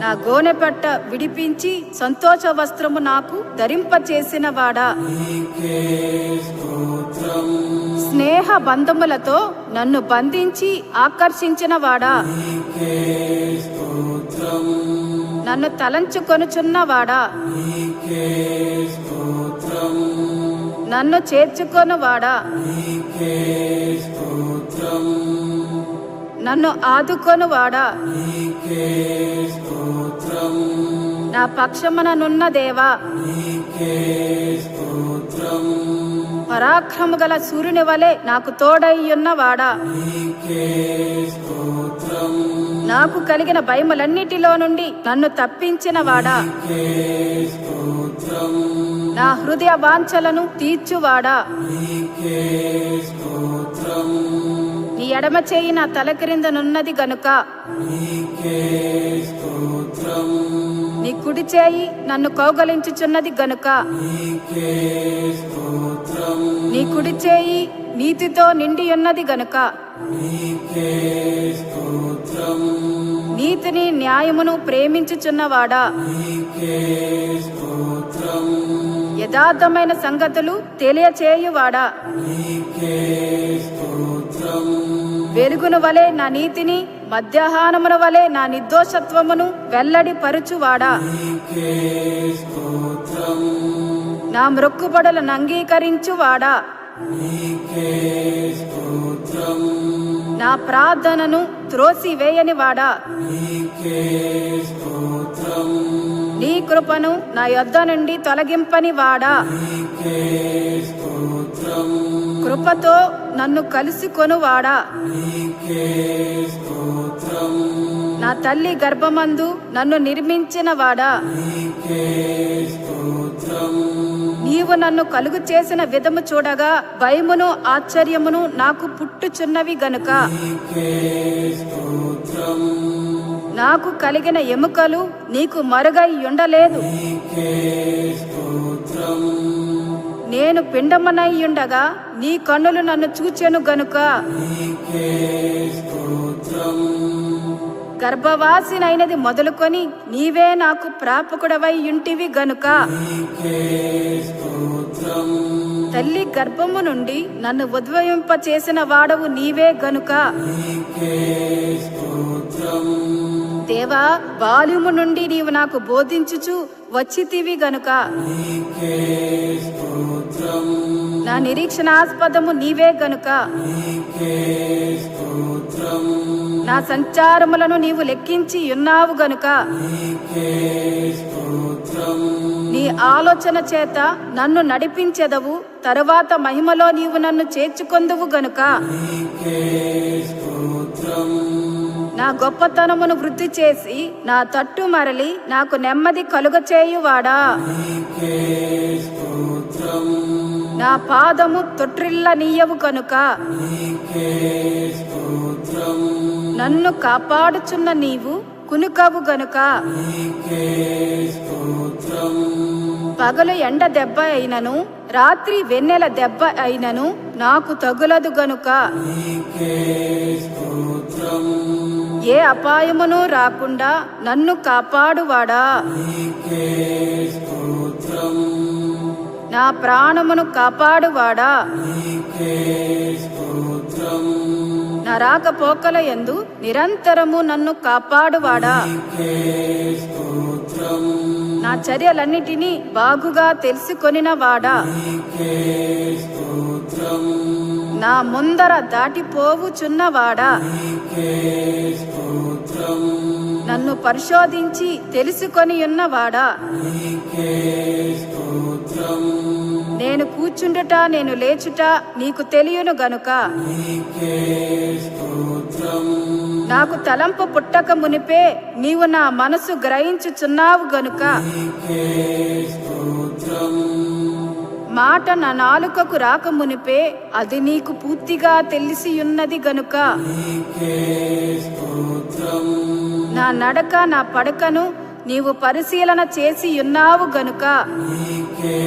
నా గోనెపట్ట విడిపించి సంతోష వస్త్రము నాకు ధరింపచేసినవాడా, నీకే స్తోత్రం. స్నేహ బంధములతో నన్ను బంధించి ఆకర్షించినవాడా, నీకే స్తోత్రం. నన్ను తలంచుకొనుచున్నవాడా, నీకే స్తోత్రం. నన్ను చేర్చుకొనువాడా, నీకే స్తోత్రం. నన్ను ఆదుకొనువాడా, నీకే స్తోత్రం. నా పక్షముననున్న దేవా, నీకే స్తోత్రం. పరాక్రము గల సూర్యుని వలె నాకు తోడయ్యున్నవాడా, నీకే స్తోత్రం. నాకు కలిగిన భయములన్నిటిలో నుండి నన్ను తప్పించినవాడా, నీకే స్తోత్రం. నా హృదయ వాంఛలను తీర్చువాడా, నీకే స్తోత్రం. నీ ఎడమ చేయి నా తల క్రిందనున్నది గనుక, నీకే స్తోత్రం. నీ కుడి చేయి నన్ను కౌగలించుచున్నది గనుక, నీకే స్తోత్రం. నీ కుడి చేయి నీతితో నిండి ఉన్నది గనుక, నీకే స్తోత్రం. నీతిని న్యాయమును ప్రేమించుచున్నవాడా, నీకే స్తోత్రం. యథార్థమైన సంగతులు తెలియచేయువాడా, నీకే స్తోత్రం. వెలుగును వలె నా నీతిని, మధ్యాహ్నమున వలె నా నిర్దోషత్వమును వెల్లడి పరుచువాడా, నీకే స్తోత్రం. నా మ్రొక్కుబడులను అంగీకరించువాడా, నీకే స్తోత్రం. నా ప్రార్థనను త్రోసివేయనివాడా, నీకే స్తోత్రం. నీ కృపను నా యొద్ద నుండి తొలగింపనివాడా, నీకే స్తోత్రం. కృపతో నన్ను కలుసుకొనువాడా, నీకే స్తోత్రం. నా తల్లి గర్భమందు నన్ను నిర్మించినవాడా, నీకే స్తోత్రం. నీవు నన్ను కలుగు చేసిన విధము చూడగా భయమును ఆశ్చర్యమును నాకు పుట్టుచున్నవి గనుక, నీకే స్తోత్రం. నాకు కలిగిన ఎముకలు నీకు మరుగై ఉండలేదు. నీకే స్తోత్రం. నేను పిండమనయ్యుండగా నీ కన్నులు నన్ను చూచెను గనుక, నీకే స్తోత్రం. గర్భవాసినైనది మొదలుకొని నీవే నాకు ప్రాపకుడవై యుంటివి గనుక, నీకే స్తోత్రం. తల్లి గర్భము నుండి నన్ను ఉద్భవింప చేసిన వాడవు నీవే గనుక, నీకే స్తోత్రం. దేవా, బాల్యము నుండి నీవు నాకు బోధించుచు వచ్చితివి గనుక, నీకే స్తోత్రం. నా నిరీక్షణాస్పదము నీవే గనుక, నీకే స్తోత్రం. నా సంచారములను నీవు లెక్కించి ఉన్నావు గనుక, నీకే స్తోత్రం. నీ ఆలోచన చేత నన్ను నడిపించెదవు. తరువాత మహిమలో నీవు నన్ను చేర్చుకొందువు గనుక, నీకే స్తోత్రం. నా గొప్పతనమును వృద్ధి చేసి నా తట్టు మరలి నాకు నెమ్మది కలుగచేయువాడా, నీకే స్తోత్రం. నా పాదము తొట్రిల్ల నీయవు గనుక, నీకే స్తోత్రం. నన్ను కాపాడుచున్న నీవు కునుకవు గనుక, నీకే స్తోత్రం. పగలు ఎండ దెబ్బ అయినను రాత్రి వెన్నెల దెబ్బ అయినను నాకు తగులదు గనుక, నీకే స్తోత్రం. ఏ అపాయమును రాకుండా నన్ను కాపాడువాడా, నీకే స్తోత్రం. నా ప్రాణమును కాపాడువాడా, నీకే స్తోత్రం. నా రాకపోకల యందు నిరంతరము నన్ను కాపాడువాడా, నీకే స్తోత్రం. నా చర్యలన్నిటినీ బాగుగా తెలుసుకొనినవాడా, నీకే స్తోత్రం. నా ముందర దాటిపోవుచున్నవాడా, నీకే స్తోత్రం. నన్ను పరిశోధించి తెలుసుకొని ఉన్నవాడా, నీకే స్తోత్రం. నేను కూర్చుండుట నేను లేచుట నీకు తెలియను గనుక, నీకే స్తోత్రం. నాకు తలంపు పుట్టక మునిపే నీవు నా మనసు గ్రహించుచున్నావు గనుక, నీకే స్తోత్రం. మాట నా నాలుకకు రాక మునిపే అది నీకు పూర్తిగా తెలిసియున్నది గనుక, నీకే స్తోత్రం. నా నడక నా పడకను నీవు పరిశీలన చేసి ఉన్నావు గనుక, నీకే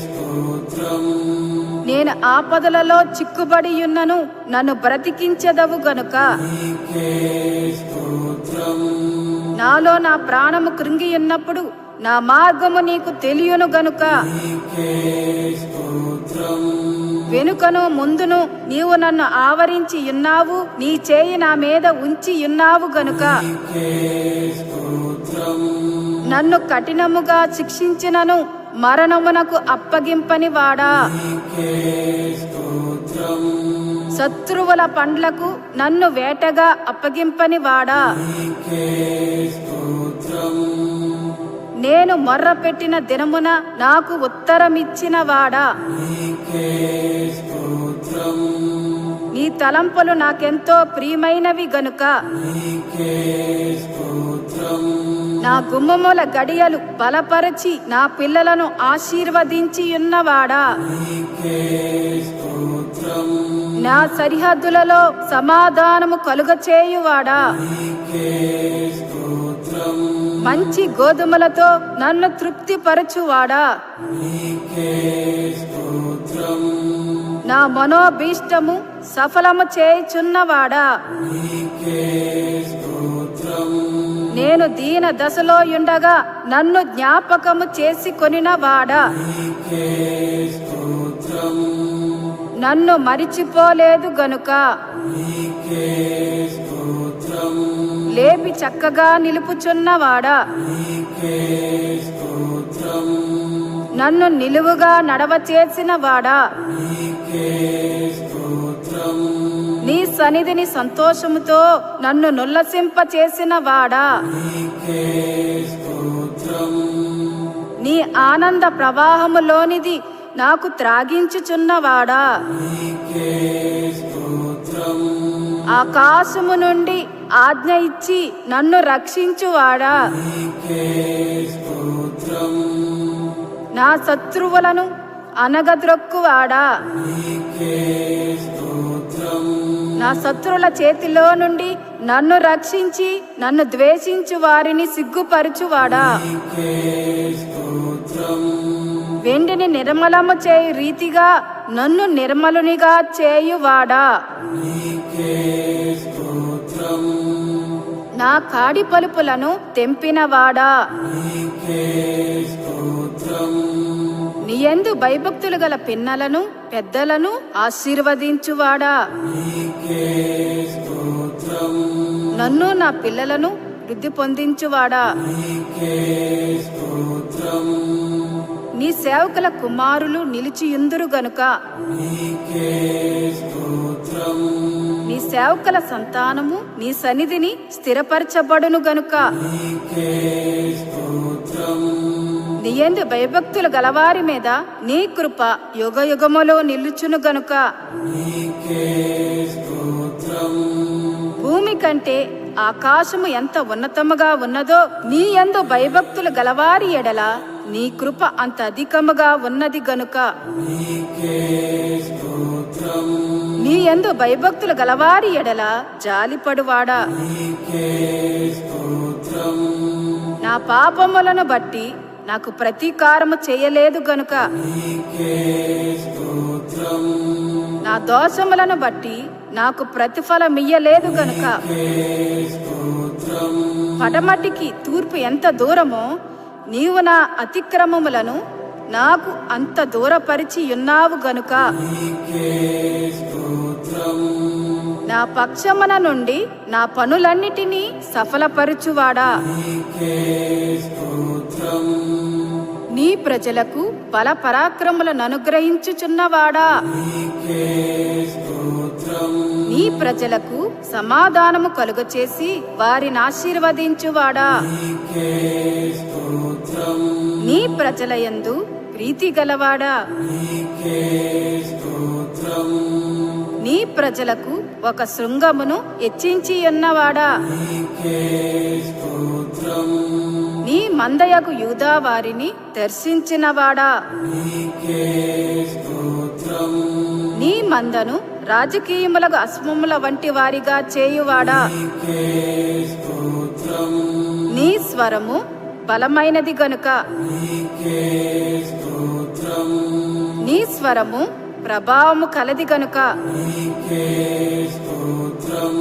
స్తోత్రం. నేను ఆపదలలో చిక్కుబడి ఉన్నను నన్ను బ్రతికించెదవు గనుక, నీకే స్తోత్రం. నాలో నా ప్రాణము కృంగియున్నప్పుడు నా మార్గము నీకు తెలియను గనుక, నీకే స్తోత్రం. వెనుకను ముందును నీవు నన్ను ఆవరించి ఉన్నావు. నీ చేయి నా మీద ఉంచి ఉన్నావు గనుక, నీకే స్తోత్రం. నన్ను కఠినముగా శిక్షించినను మరణమునకు అప్పగింపని వాడా, నీకే స్తోత్రం. శత్రువుల పండ్లకు నన్ను వేటగా అప్పగింపని వాడా, నీకే స్తోత్రం. నేను మొర్రపెట్టిన దినమున నాకు ఉత్తరమిచ్చిన వాడా. నీకే స్తోత్రం. నీ తలంపులు నాకెంతో ప్రియమైనవి గనుక నీకే స్తోత్రం. నా గుమ్మముల గడియలు బలపరచి నా పిల్లలను ఆశీర్వదించి ఉన్నవాడా. నీకే స్తోత్రం. నా సరిహద్దులలో సమాధానము కలుగచేయువాడా. నీకే స్తోత్రం. మంచి గోధుమలతో నన్ను తృప్తిపరచువాడా. నీకే స్తోత్రం. నా మనోభీష్టము సఫలము చేయుచున్నవాడా. నీకే స్తోత్రం. నేను దీన దశలో ఉండగా నన్ను జ్ఞాపకము చేసుకొనినవాడా. నీకే స్తోత్రం. నన్ను మరిచిపోలేదు గనుక నీకే స్తోత్రం. లేపి చక్కగా నిలుపుచున్నవాడా. నీకే స్తోత్రం. నన్ను నిలువుగా నడవ చేసిన వాడా. నీకే స్తోత్రం. నీ సన్నిధిని సంతోషముతో నన్ను నుల్లసింప చేసిన వాడా. నీకే స్తోత్రం. నీ ఆనంద ప్రవాహములోనిది నాకు త్రాగించుచున్నవాడా. నీకే స్తోత్రం. ఆకాశము నుండి ఆజ్ఞ ఇచ్చి నన్ను రక్షించువాడా. నీకే స్తోత్రం. నా శత్రువులను అనగద్రొక్కువాడా. నీకే స్తోత్రం. నా శత్రువుల చేతిలో నుండి నన్ను రక్షించి నన్ను ద్వేషించు వారిని సిగ్గుపరచువాడా. నీకే స్తోత్రం. వెండిని నిర్మలము చేయు రీతిగా నన్ను నిర్మలునిగా చేయువాడా. నీకే స్తోత్రం. నా కాడి పలుపులను తెంపినవాడా. నీకే స్తోత్రం. నీయందు భయభక్తులు గల పిన్నలను పెద్దలను ఆశీర్వదించువాడా. నీకే స్తోత్రం. నన్ను నా పిల్లలను వృద్ధి పొందించువాడా. నీకే స్తోత్రం. నీ సేవకుల కుమారులు నిలిచియుందురు గనుక నీకే స్తోత్రం. నీ సేవకుల సంతానము నీ సన్నిధిని స్థిరపరచబడును గనుక నీకే స్తోత్రం. నీయందు భయభక్తులు గలవారి మీద నీ కృప యుగయుగములో నిలుచును గనుక నీకే స్తోత్రం. భూమి కంటే ఆకాశము ఎంత ఉన్నతముగా ఉన్నదో నీ యందు భయభక్తులు గలవారి ఎడల నీ కృప అంత అధికముగా ఉన్నది గనుక నీకే స్తోత్రం. నీ యందు భయభక్తులు గలవారి ఎడల జాలిపడువాడా. నీకే స్తోత్రం. నా పాపములను బట్టి నాకు ప్రతీకారము చేయలేదు గనుక నీకే స్తోత్రం. నా దోషములను బట్టి నాకు ప్రతిఫలమియ్యలేదు గనుక నీకే స్తోత్రం. పడమటికి తూర్పు ఎంత దూరమో నీవు నా అతిక్రమములను నాకు అంత దూరపరిచి ఉన్నావు గనుక నీకే స్తోత్రం. నా పక్షమున నుండి నా పనులన్నిటినీ సఫలపరచువాడా. నీకే స్తోత్రం. నీ ప్రజలకు బల పరాక్రములను అనుగ్రహించుచున్నవాడా. నీకే స్తోత్రం. నీ ప్రజలకు సమాధానము కలుగచేసి వారిని ఆశీర్వదించువాడా. నీకే స్తోత్రం. నీ ప్రజల యందు ప్రీతి గలవాడా. నీకే స్తోత్రం. నీ ప్రజలకు ఒక శృంగమును హెచ్చించి ఉన్నవాడా. నీకే స్తోత్రం. నీ మందయకు యూదా వారిని దర్శించినవాడా. నీకే స్తోత్రం. నీ మందను రాజకీయములకు అశ్వముల వంటి వారిగా చేయువాడా. నీకే స్తోత్రం. నీ స్వరము బలమైనది గనుక నీకే స్తోత్రం. నీ స్వరము ప్రభావము కలది గనుక నీకే స్తోత్రం.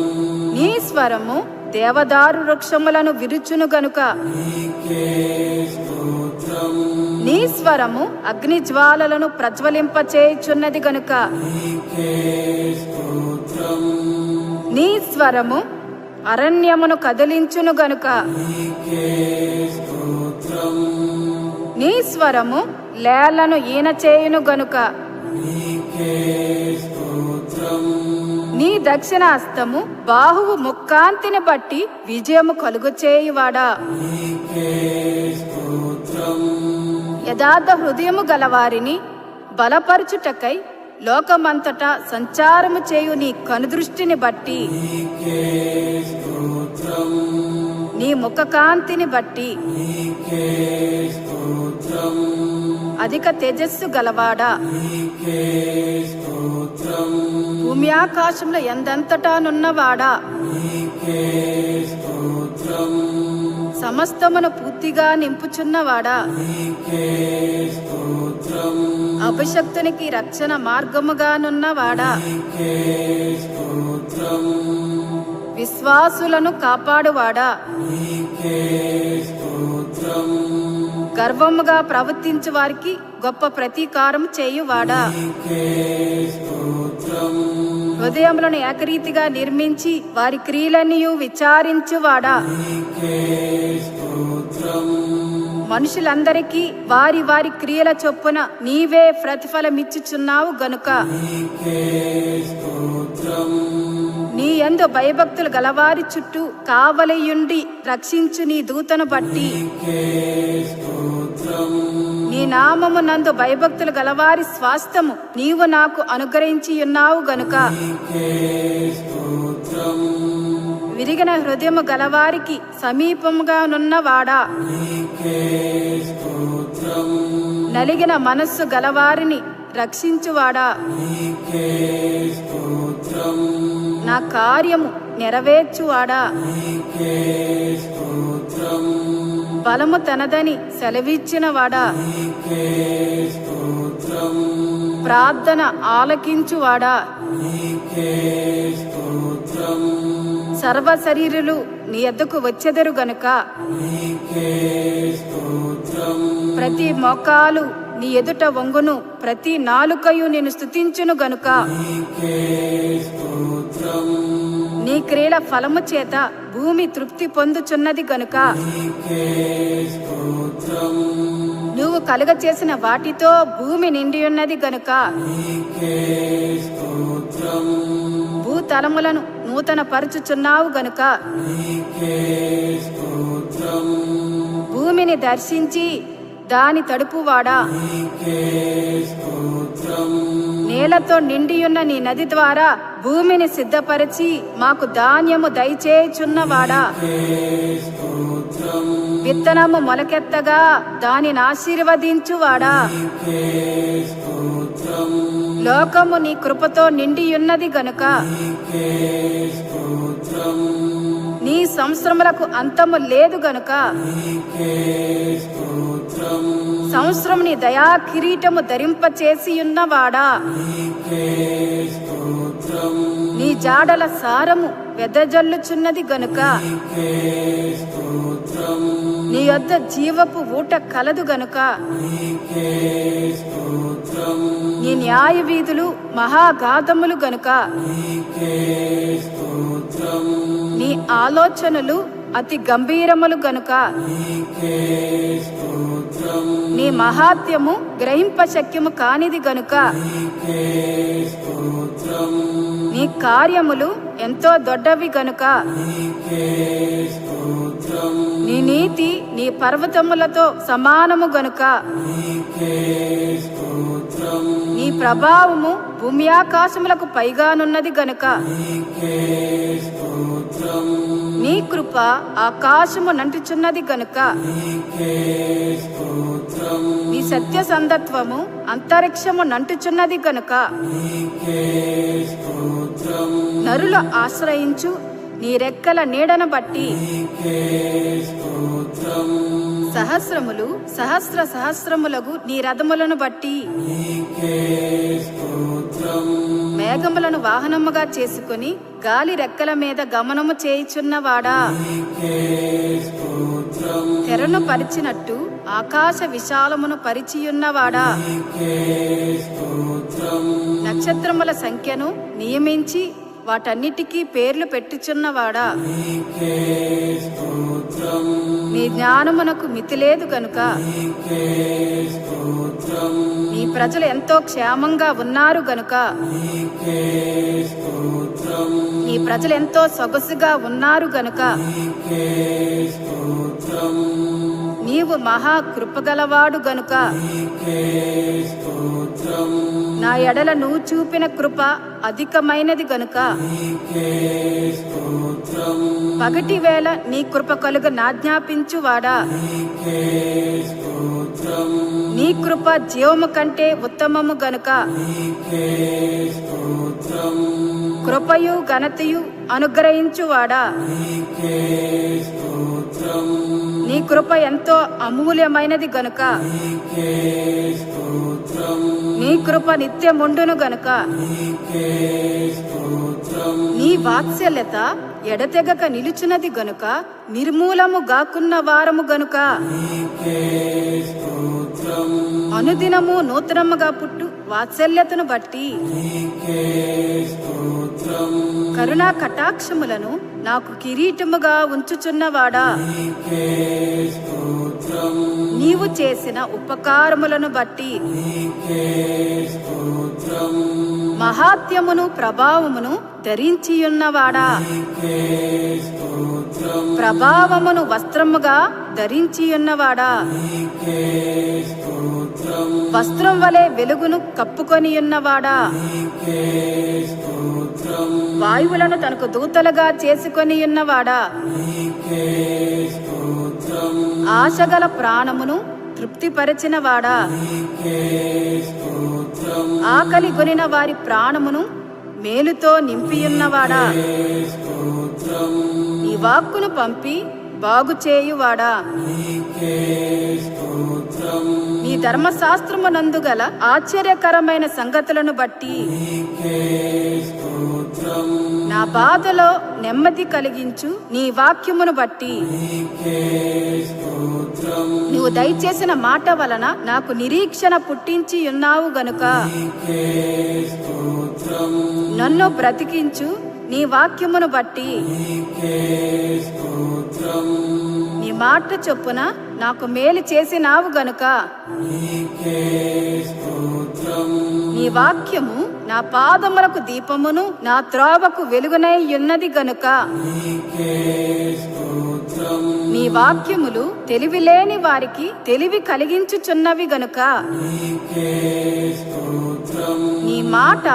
నీ స్వరము దేవదారు వృక్షములను విరుచును గనుక నీకే స్తోత్రం. నీ స్వరము అగ్ని జ్వాలలను ప్రజ్వలింపచేయుచున్నది గనుక నీకే స్తోత్రం. నీ స్వరము అరణ్యమును కదిలించును గనుక నీకే స్తోత్రం. నీ స్వరము లేళ్లను ఈన చేయును గనుక నీకే స్తోత్రం. నీ దక్షిణ హస్తము బాహువు ముక్కాంతిని బట్టి విజయము కలుగు చేయువాడా. నీకే స్తోత్రం. యథార్థ హృదయము గలవారిని బలపరచుటకై లోకమంతటా సంచారము చేయు నీ కనుదృష్టిని బట్టి, నీకే స్తోత్రం, నీ ముఖకాంతిని బట్టి, నీకే స్తోత్రం, అధిక తేజస్సు గలవాడా, నీకే స్తోత్రం, భూమి ఆకాశంలో ఎందంతటానున్నవాడా, నీకే స్తోత్రం, సమస్తమును పూర్తిగా నింపుచున్నవాడా, నీకే స్తోత్రం, అభిషక్తునికి రక్షణ మార్గముగానున్నవాడా, నీకే స్తోత్రం, విశ్వాసులను కాపాడువాడా, నీకే స్తోత్రం, గర్వముగా ప్రవర్తించు వారికి గొప్ప ప్రతీకారం చేయువాడా, నీకే స్తోత్రం, హృదయములను ఏకరీతిగా నిర్మించి వారి క్రియలన్నీ విచారించువాడా, నీకే స్తోత్రం, మనుషులందరికీ వారి వారి క్రియల చొప్పున నీవే ప్రతిఫలమిచ్చుచున్నావు గనుక, నీకే స్తోత్రం, నీ యందు భయభక్తులు గలవారి చుట్టూ కావలియుండి రక్షించు నీ దూతను బట్టి, నీకే స్తోత్రం, నీ నామము నందు భయభక్తులు గలవారి స్వాస్థ్యము నీవు నాకు అనుగ్రహించి ఉన్నావు గనుక, నీకే స్తోత్రం, విరిగిన హృదయము గలవారికి సమీపముగానున్నవాడా, నీకే స్తోత్రం, నలిగిన మనస్సు గలవారిని రక్షించువాడా, నీకే స్తోత్రం, నా కార్యము నెరవేర్చువాడా, నీకే స్తోత్రం, బలము తనదని సెలవిచ్చినవాడా, నీకే స్తోత్రం, ప్రార్థన ఆలకించువాడా, నీకే స్తోత్రం, సర్వ శరీరులు నీ ఎద్దకు వచ్చెదరు గనుక, నీకే స్తోత్రం, ప్రతి మోకాలు నీ ఎదుట వంగును, ప్రతి నాలుకయు నేను స్తుతించును గనుక, నీకే స్తోత్రం, నీ క్రియల ఫలము చేత భూమి తృప్తి పొందుచున్నది గనుక, నీకే స్తోత్రం, నువ్వు కలుగ చేసిన వాటితో భూమి నిండి ఉన్నది గనుక, నీకే స్తోత్రం, భూతలములను నూతన పరుచుచున్నావు గనుక, నీకే స్తోత్రం, భూమిని దర్శించి దాని తడుపువాడా, నీకే స్తోత్రం, నేలతో నిండియున్న నీ నది ద్వారా భూమిని సిద్ధపరిచి మాకు ధాన్యము దయచేయుచున్నవాడా, నీకే స్తోత్రం, విత్తనము మొలకెత్తగా దానిని ఆశీర్వదించువాడా, నీకే స్తోత్రం, లోకము నీ కృపతో నిండియున్నది గనుక, నీకే స్తోత్రం, నీ సంవత్సరములకు అంతము లేదు గనుక, నీకే స్తోత్రం, సంవత్సరం నీ దయా కిరీటము ధరింపచేసి ఉన్నవాడా, నీకే స్తోత్రం, నీ జాడల సారము వెదజల్లుచున్నది గనుక, నీకే స్తోత్రం, నీ యొద్ద జీవపు ఊట కలదు గనుక, నీకే స్తోత్రం, నీ న్యాయ వీధులు మహాగాధములు గనుక, నీకే స్తోత్రం, నీ ఆలోచనలు అతి గంభీరములు గనుక, నీకే స్తోత్రం, నీ మహాత్యము గ్రహింప శక్యము కానిది గనుక, నీకే స్తోత్రం, నీ కార్యములు ఎంతో దొడ్డవి గనుక, నీకే స్తోత్రం, నీ నీతి నీ పర్వతములతో సమానము గనుక, నీకే స్తోత్రం, నీ ప్రభావము భూమి ఆకాశములకు పైగానున్నది గనుక, నీకే స్తోత్రం, నీ కృప ఆకాశము నంటుచున్నది గనుక, నీకే స్తోత్రం, నీ సత్య సందత్వము అంతరిక్షము నంటుచున్నది గనుక, నీకే స్తోత్రం, నరులు ఆశ్రయించు నీ రెక్కల నీడను బట్టి, నీకే స్తోత్రం, సహస్రములు సహస్ర సహస్రములగు నీ రథములను బట్టి, నీకే స్తోత్రం, మేఘములను వాహనముగా చేసుకుని గాలి రెక్కల మీద గమనము చేయుచున్నవాడా, నీకే స్తోత్రం, తెరను పరిచినట్టు ఆకాశ విశాలమును పరిచియున్నవాడా, నీకే స్తోత్రం, నక్షత్రముల సంఖ్యను నియమించి వాటన్నిటికీ పేర్లు పెట్టుచున్నవాడా, నీకే స్తోత్రం, నీ జ్ఞానమునకు మితిలేదు గనుక, నీకే స్తోత్రం, నీ ప్రజలు ఎంతో క్షేమంగా ఉన్నారు గనుక, నీకే స్తోత్రం, నీ ప్రజలు ఎంతో సొగసుగా ఉన్నారు గనుక, నీకే స్తోత్రం, నీవు మహా కృపగలవాడు గనుక నీకే స్తోత్రం నా ఎడల నువ్వు చూపిన కృప అధికమైనది గనుక నీకే స్తోత్రం పగటి వేళ నీ కృప కలుగు నాజ్ఞాపించువాడా నీకే స్తోత్రం నీ కృప జీవము కంటే ఉత్తమము గనుక నీకే స్తోత్రం కృపయు ఘనతయు అనుగ్రహించువాడా నీకే స్తోత్రం నీ కృప ఎంతో అమూల్యమైనది గనుక నీకే స్తోత్రం నీ కృప నిత్యముండును గనుక నీకే స్తోత్రం నీ వాత్సల్యత ఎడతెగక నిలుచున్నది గనుక నిర్మూలము గాకున్న వారము గనుక నీకే స్తోత్రం అనుదినము నూతనముగా పుట్టు వాత్సల్యతను బట్టి నీకే స్తోత్రం కరుణా కటాక్షములను నాకు కిరీటముగా ఉంచుచున్నవాడా నీకే స్తోత్రం నీవు చేసిన ఉపకారములను బట్టి నీకే స్తోత్రం మహాత్యమును ప్రభావమును ధరించియున్నవాడా నీకే స్తోత్రం ప్రభావమును వస్త్రముగా ధరించియున్నవాడా నీకే స్తోత్రం వస్త్రం వలె వెలుగును కప్పుకొనియున్నవాడా నీకే స్తోత్రం వాయువులను తనకు దూతలుగా చేసుకొనియున్నవాడా నీకే స్తోత్రం ఆశగల ప్రాణమును తృప్తిపరచినవాడా నీకే స్తోత్రం ఆకలి కొనిన వారి ప్రాణమును మేలుతో నింపియున్నవాడా స్తోత్రం నీ వాక్కును పంపి బాగు చేయువాడా నీకే స్తోత్రం నీ ధర్మశాస్త్రమునందు గల ఆశ్చర్యకరమైన సంగతులను బట్టి నీకే స్తోత్రం నా బాధలో నెమ్మది కలిగించు నీ వాక్యమును బట్టి నీకే స్తోత్రం నువ్వు దయచేసిన మాట వలన నాకు నిరీక్షణ పుట్టించి ఉన్నావు గనుక నీకే స్తోత్రం నన్ను బ్రతికించు నీ వాక్యమును బట్టి నీకే స్తోత్రం నీ మాట చొప్పున నాకు మేలు చేసినావు గనుక నీకే స్తోత్రం నీ వాక్యము నా పాదములకు దీపమును నా త్రోవకు వెలుగునై ఉన్నది గనుక నీకే స్తోత్రం నీ వాక్యములు తెలివిలేని వారికి తెలివి కలిగించుచున్నవి గనుక నీకే స్తోత్రం నీ మాట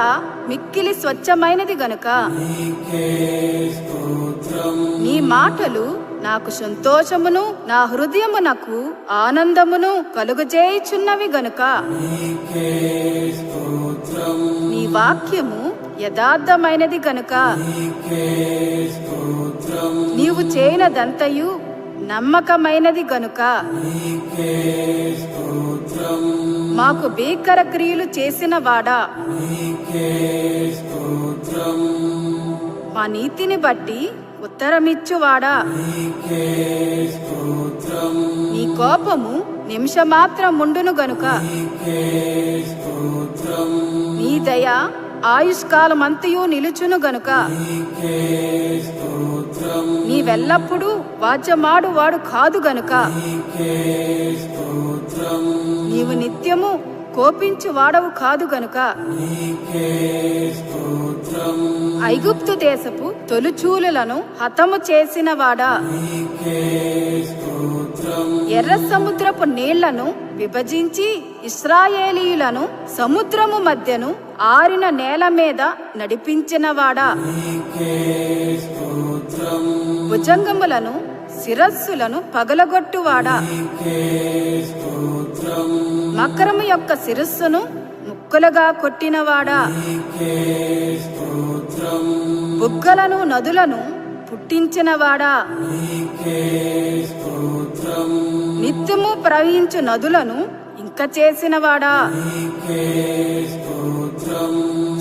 మిక్కిలి స్వచ్ఛమైనది గనుక నీకే స్తోత్రం నీ మాటలు నాకు సంతోషమును నా హృదయమునకు ఆనందమును కలుగజేయుచున్నవి గనుక నీకే స్తోత్రం నీ వాక్యము యథార్థమైనది గనుక నీకే స్తోత్రం నీవు చేయనదంతయు నమ్మకమైనది గనుక నీకే స్తోత్రం మాకు భీకర క్రియలు చేసిన వాడా నీకే స్తోత్రం మా నీతిని బట్టి ఉత్తరమిచ్చువాడా నీకే స్తోత్రం నీ కోపము నిమిషమాత్రముండును గనుక నీకే స్తోత్రం నీ దయ ఆయుష్కాలమంతయు నిలుచును గనుక నీకే స్తోత్రం నీవెల్లప్పుడూ వాద్యమాడు వాడు కాదు గనుక నీకే స్తోత్రం నీవు నిత్యము కోపించు వాడవు కాదు గనుక నీకే స్తోత్రం ఐగుప్తు దేశపు తొలుచూలులను హతము చేసిన వాడా నీకే స్తోత్రం ఎర్ర సముద్రపు నీళ్లను విభజించి ఇశ్రాయేలీయులను సముద్రము మధ్యను ఆరిన నేల మీద నడిపించినవాడా నీకే స్తోత్రం భుజంగములను శిరస్సులను పగలగొట్టువాడా నీకే స్తోత్రం మకరము యొక్క శిరస్సును ముక్కలుగా కొట్టినవాడా నీకే స్తోత్రం బుగ్గలను నదులను పుట్టించినవాడా నీకే స్తోత్రం నిత్యము ప్రవహించు నదులను ఇంక చేసినవాడా నీకే స్తోత్రం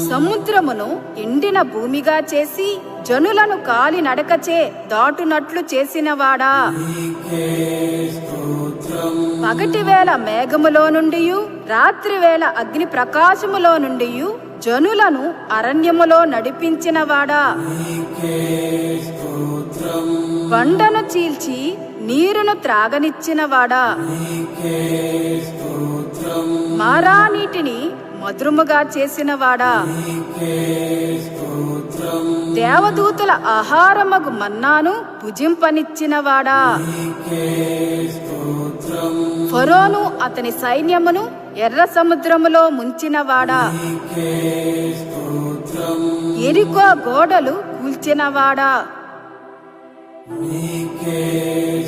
సముద్రమును ఎండిన భూమిగా చేసి జనులను కాలి నడకచే దాటునట్లు చేసినవాడా నీకే స్తోత్రం పగటి వేళ మేఘములో నుండి రాత్రి వేళ అగ్ని ప్రకాశములో నుండి జనులను అరణ్యములో నడిపించినవాడా నీకే స్తోత్రం బండను చీల్చి నీరును త్రాగనిచ్చినవాడా నీకే స్తోత్రం మారా నీటిని మధురముగా చేసినవాడా నీకే స్తోత్రం దేవదూతల ఆహారమగు మన్నాను భుజింపనిచ్చినవాడా నీకే స్తోత్రం స్తోత్రం ఫరోను అతని సైన్యమును ఎర్ర సముద్రములో ముంచినవాడా, నీకే స్తోత్రం ఎరికో గోడలు కూల్చినవాడా, నీకే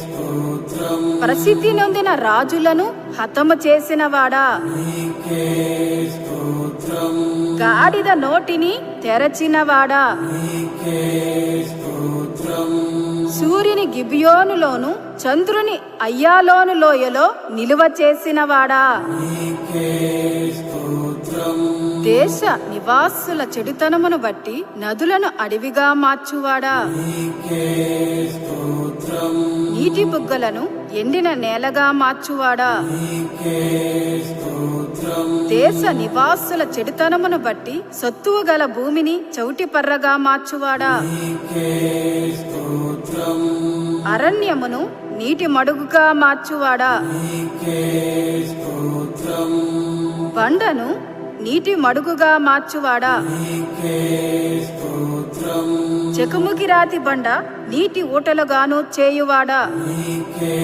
స్తోత్రం ప్రసిద్ధి నొందిన రాజులను హతము చేసినవాడా, నీకే స్తోత్రం గాడిద నోటిని తెరచినవాడా, నీకే స్తోత్రం సూర్యుని గిబియోనులోను చంద్రుని అయ్యాలోను లోయలో నిలువ చేసినవాడా, నీకే స్తోత్రం దేశ నివాసుల చెడుతనమును బట్టి నదులను అడవిగా మార్చువాడా, నీకే స్తోత్రం నీటి బుగ్గలను ఎండిన నేలగా మార్చువాడా, నీకే స్తోత్రం దేశ నివాసుల చెడుతనమును బట్టి సొత్తువు గల భూమిని చౌటిపర్రగా మార్చువాడా, నీకే స్తోత్రం అరణ్యమును నీటి మడుగుగా మార్చువాడా, నీకే స్తోత్రం బండను నీటి మడుగుగా మార్చువాడా, నీకే స్తోత్రం చెకుముకి రాతి బండ నీటి ఊటలుగాను చేయువాడా, నీకే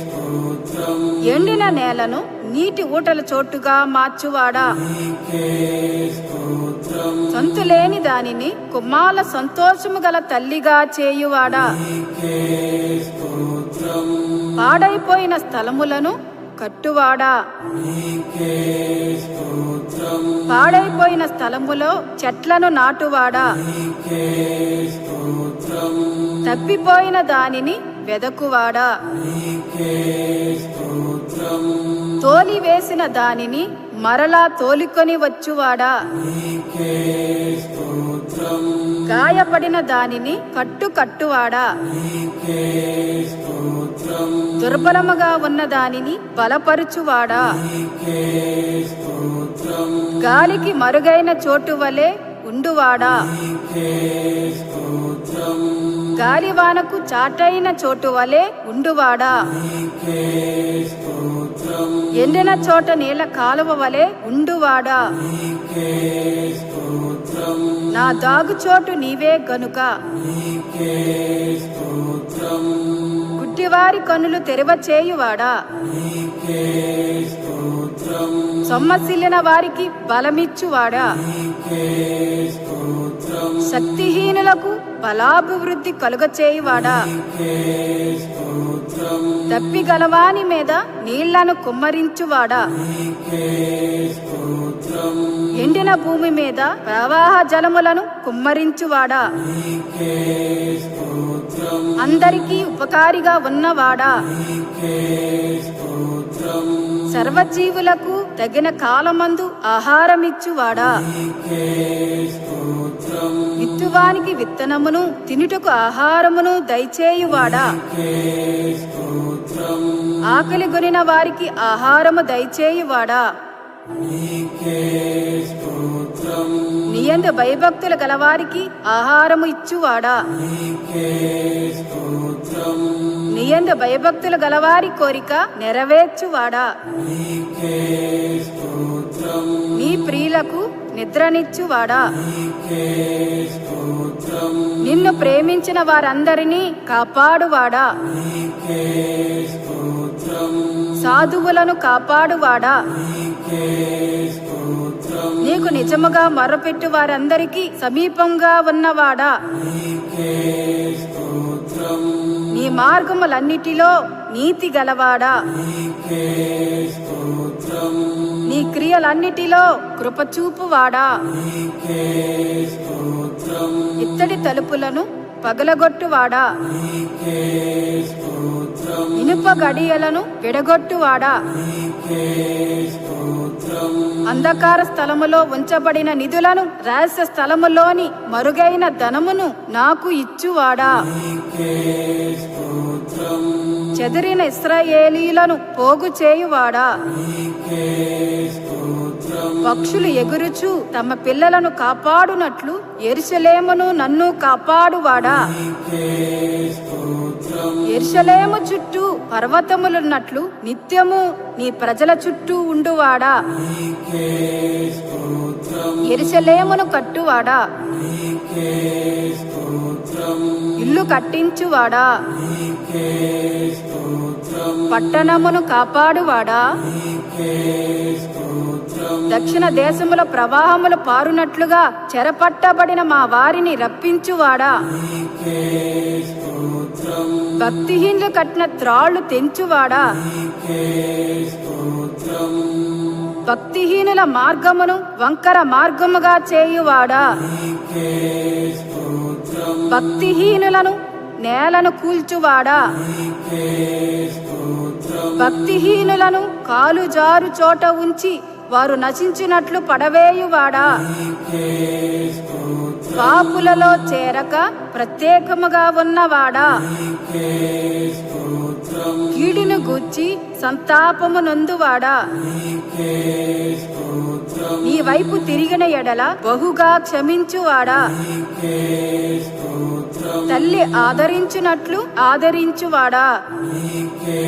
స్తోత్రం ఎండిన నేలను నీటి ఊటల చోటుగా మార్చువాడా, నీకే స్తోత్రం సంతులేని దానిని కుమ్మాల సంతోషము గల తల్లిగా చేయువాడా, నీకే స్తోత్రం పాడైపోయిన స్థలములను కట్టువాడా, నీకే స్తోత్రం పాడైపోయిన స్థలములో చెట్లను నాటువాడా, నీకే స్తోత్రం తప్పిపోయిన దానిని వెదకువాడా, నీకే స్తోత్రం తోలివేసిన దానిని మరలా తోలికొని వచ్చువాడా, నీకే స్తోత్రం గాయపడిన దానిని కట్టువాడా, నీకే స్తోత్రం దుర్బలముగా ఉన్న దానిని బలపరుచువాడా, నీకే స్తోత్రం గాలికి మరుగైన చోటు వలె ఉండువాడా, నీకే స్తోత్రం గాలివానకు చాటైన చోటు వలె ఉండువాడా, నీకే స్తోత్రం ఎండిన చోట నీళ్ల కాలువ వలె ఉండువాడా, నీకే స్తోత్రం నా దాగుచోటు నీవే గనుక నీకే స్తోత్రం గుడ్డివారి కన్నులు తెరవ చేయువాడా, నీకే స్తోత్రం సొమ్మసిల్లిన వారికి బలమిచ్చువాడా, నీకే స్తోత్రం శక్తిహీనులకు బలాభివృద్ధి కలుగచేయువాడా, నీకే స్తోత్రం దప్పిగలవాని మీద నీళ్లను కుమ్మరించువాడా, నీకే స్తోత్రం ఎండిన భూమి మీద ప్రవాహ జలములను కుమ్మరించువాడా, నీకే స్తోత్రం అందరికీ ఉపకారిగా ఉన్నవాడా, నీకే స్తోత్రం సర్వజీవులకు తగిన కాలమందు ఆహారమిచ్చువాడా, నీకే స్తోత్రం విత్తువానికి విత్తనమును తినుటకు ఆహారమును దయచేయువాడా, నీకే స్తోత్రం ఆకలి గొనిన వారికి ఆహారము దయచేయువాడా, నీకే స్తోత్రం నీయందు భయభక్తులు గలవారికి ఆహారము ఇచ్చువాడా, నీకే స్తోత్రం నీయందు భయభక్తులు గలవారి కోరిక నెరవేర్చువాడా, నీకే స్తోత్రం నీ ప్రియులకు నిద్రనిచ్చువాడా, నీకే స్తోత్రం నిన్ను ప్రేమించిన వారందరినీ కాపాడువాడా, నీకే స్తోత్రం సాధువులను కాపాడువాడా, నీకే స్తోత్రం నీకు నిజముగా మొర్రపెట్టు వారందరికీ సమీపంగా ఉన్నవాడా, నీకే స్తోత్రం నీ మార్గములన్నిటిలో నీతి గలవాడా, నీకే స్తోత్రం నీ క్రియలన్నిటిలో కృపచూపువాడా, నీకే స్తోత్రం ఇత్తడి తలుపులను పగలగొట్టువాడా, నీకే స్తోత్రం ఇనుప గడియలను విడగొట్టువాడా, నీకే స్తోత్రం అంధకార స్థలములో ఉంచబడిన నిధులను రహస్య స్థలములోని మరుగైన ధనమును నాకు ఇచ్చువాడా, నీకే స్తోత్రం చెదిరిన ఇశ్రాయేలీయులను పోగు చేయువాడా, నీకే స్తోత్రం పక్షులు ఎగురుచు తమ పిల్లలను కాపాడునట్లు యెరూషలేమును నన్ను కాపాడువాడా, నీకే స్తోత్రం యెరూషలేము చుట్టూ పర్వతములున్నట్లు నిత్యము నీ ప్రజల చుట్టూ ఉండువాడా, నీకే స్తోత్రం యెరూషలేమును కట్టువాడా, నీకే స్తోత్రం ఇల్లు కట్టించువాడా, నీకే స్తోత్రం పట్టణమును కాపాడువాడా, నీకే స్తోత్రం దక్షిణ దేశముల ప్రవాహములు పారునట్లుగా చెరపట్టబడిన మా వారిని రప్పించువాడా, నీకే స్తోత్రం భక్తిహీనులు కట్టిన త్రాళ్లు తెంచువాడా, నీకే స్తోత్రం భక్తిహీనుల మార్గమును వంకర మార్గముగా చేయువాడా, నీకే స్తోత్రం భక్తిహీనులను నేలను కూల్చువాడా, నీకే స్తోత్రం భక్తిహీనులను కాలు జారు చోట ఉంచి వారు నశించినట్లు పడవేయువాడా, నీకే స్తోత్రం పాపులలో చేరక ప్రత్యేకముగా ఉన్నవాడా, నీకే స్తోత్రం కీడును గూర్చి సంతాపము నొందువాడా, నీకే స్తోత్రం నీ వైపు తిరిగిన ఎడల బహుగా క్షమించువాడా, నీకే స్తోత్రం తల్లి ఆదరించునట్లు ఆదరించువాడా, నీకే